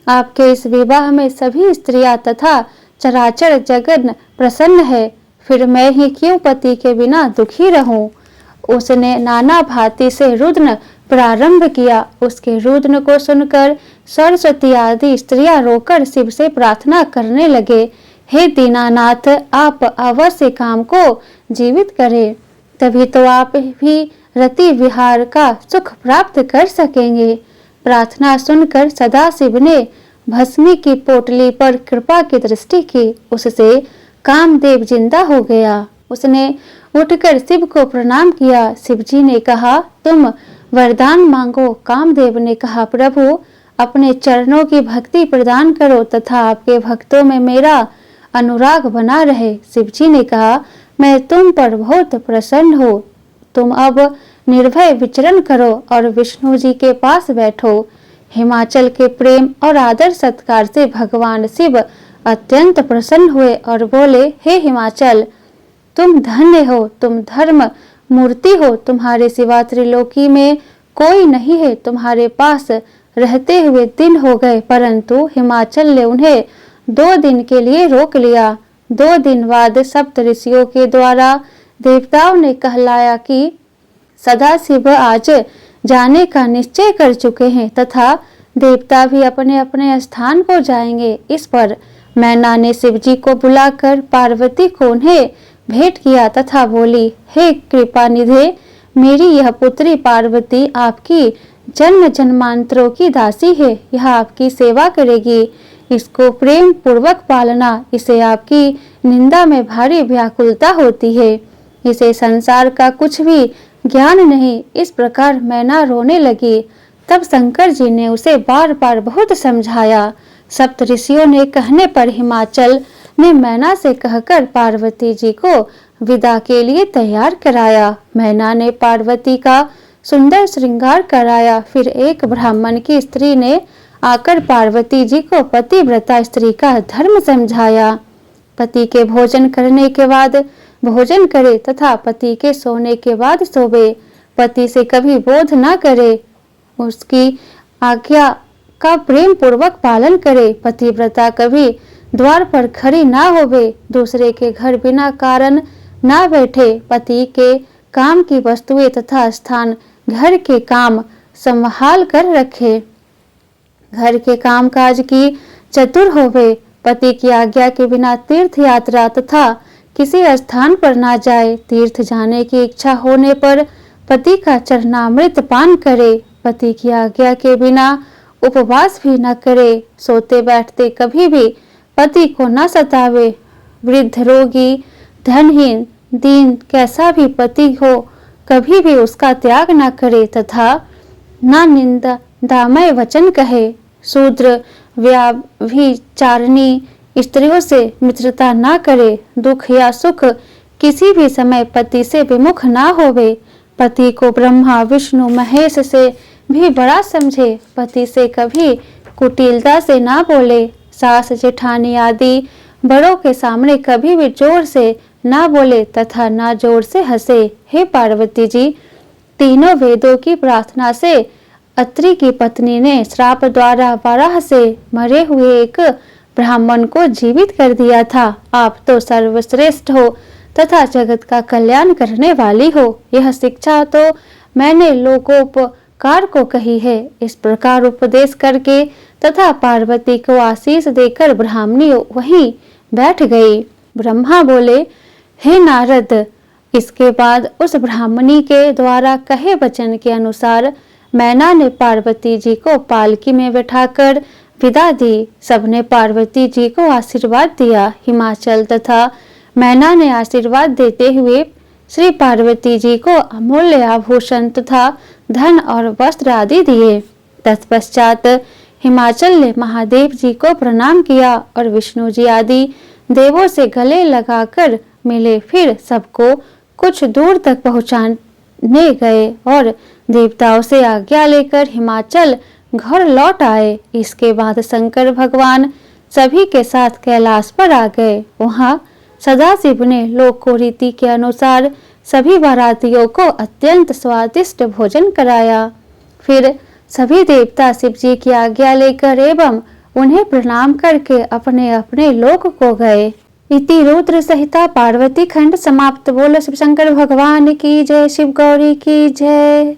आपके इस विवाह में सभी स्त्रियां तथा चराचर जगत प्रसन्न है। फिर मैं ही क्यों पति के बिना दुखी रहूं? उसने नाना भांति से रुदन प्रारंभ किया। उसके रुदन को सुनकर सरस्वती आदि स्त्रियां रोकर शिव से प्रार्थना करने लगे, हे दीनानाथ, आप अवश्य काम को जीवित करें, तभी तो आप भी रति विहार का सुख प्राप्त कर सकेंगे। प्रार्थना सुनकर सदाशिव ने भस्मी की पोटली पर कृपा की दृष्टि की। उससे कामदेव जिंदा हो गया। उसने उठकर शिव को प्रणाम किया। शिव जी ने कहा, तुम वरदान मांगो। कामदेव ने कहा, प्रभु, अपने चरणों की भक्ति प्रदान करो तथा आपके भक्तों में मेरा अनुराग बना रहे। शिव जी ने कहा, मैं तुम पर बहुत प्रसन्न हूँ। तुम अब निर्भय विचरण करो और विष्णु जी के पास बैठो। हिमाचल के प्रेम और आदर सत्कार से भगवान शिव अत्यंत प्रसन्न हुए और बोले, हे हिमाचल, तुम धन्य हो, तुम धर्म मूर्ति हो। तुम्हारे सिवा त्रिलोकी में कोई नहीं है। तुम्हारे पास रहते हुए दिन हो गए, परंतु हिमाचल ने उन्हें 2 दिन के लिए रोक लिया। 2 दिन बाद सप्त ऋषियों के द्वारा देवताओं ने कहलाया कि सदाशिव आज जाने का निश्चय कर चुके हैं तथा देवता भी अपने अपने स्थान को जाएंगे। इस पर मैना ने शिव जी को बुलाकर पार्वती को उन्हें भेंट किया तथा बोली, हे कृपा निधे, मेरी यह पुत्री पार्वती आपकी जन्म जन्मांतरों की दासी है। यह आपकी सेवा करेगी। इसको प्रेम पूर्वक पालना। इसे आपकी निंदा में भारी व्याकुलता होती है। इसे संसार का कुछ भी ज्ञान नहीं। इस प्रकार मैना रोने लगी। तब शंकर जी ने उसे बार बार बहुत समझाया। सप्त ऋषियों ने कहने पर हिमाचल ने मैना से कहकर पार्वती जी को विदा के लिए तैयार कराया। मैना ने पार्वती का सुंदर श्रृंगार कराया। फिर एक ब्राह्मण की स्त्री ने आकर पार्वती जी को पतिव्रता स्त्री का धर्म समझाया। पति के भोजन करने के बाद भोजन करे तथा पति के सोने के बाद सोवे। पति से कभी बोध न करे, उसकी आज्ञा का प्रेम पूर्वक पालन करे। पतिव्रता कभी द्वार पर खड़ी ना होवे, दूसरे के घर बिना कारण ना बैठे। पति के काम की वस्तुएं तथा स्थान घर के काम संभाल कर रखे। घर के काम काज की चतुर होवे। पति की आज्ञा के बिना तीर्थ यात्रा तथा किसी स्थान पर ना जाए। तीर्थ जाने की इच्छा होने पर पति का चरणामृत पान करे। पति की आज्ञा के बिना उपवास भी न करे। सोते बैठते कभी भी पति को न सतावे। वृद्ध, रोगी, धनहीन, दीन कैसा भी पति हो, कभी भी उसका त्याग न करे तथा न निंदामय वचन कहे। शूद्र, व्यभिचारिणी स्त्रियों से मित्रता न करे। दुख या सुख किसी भी समय पति से विमुख न होवे। पति को ब्रह्मा, विष्णु, महेश से भी बड़ा समझे। पति से कभी कुटिलता से ना बोले। सास, जेठानी आदि बड़ों के सामने कभी भी जोर से ना बोले तथा ना जोर से हंसे। हे पार्वती जी, तीनों वेदों की प्रार्थना से अत्रि की पत्नी ने श्राप द्वारा वराह से मरे हुए एक ब्राह्मण को जीवित कर दिया था। आप तो सर्वश्रेष्ठ हो तथा जगत का कल्याण करने वाली हो। यह शिक्षा तो मैंने लोकोपकार को कही है। इस प्रकार उपदेश करके तथा पार्वती को आशीष देकर ब्राह्मणी वहीं बैठ गई। ब्रह्मा बोले, हे नारद, इसके बाद उस ब्राह्मणी के द्वारा कहे वचन के अनुसार मैना ने पार्वती जी को पालकी में बैठाकर विदा दी। सबने पार्वती जी को आशीर्वाद दिया। हिमाचल तथा मैना ने आशीर्वाद देते हुए श्री पार्वती जी को अमूल्य आभूषण तथा धन और वस्त्र आदि दिए। तत्पश्चात हिमाचल ने महादेव जी को प्रणाम किया और विष्णु जी आदि देवों से गले लगाकर मिले। फिर सबको कुछ दूर तक पहुंचाने गए और देवताओं से आज्ञा लेकर हिमाचल घर लौट आए। इसके बाद शंकर भगवान सभी के साथ कैलाश पर आ गए। वहां सदाशिव ने लोक को रीति के अनुसार सभी बारातियों को अत्यंत स्वादिष्ट भोजन कराया। फिर सभी देवता शिव जी की आज्ञा लेकर एवं उन्हें प्रणाम करके अपने अपने लोक को गए। इति रुद्र सहिता पार्वती खंड समाप्त। बोलो शिव शंकर भगवान की जय, शिव गौरी की जय।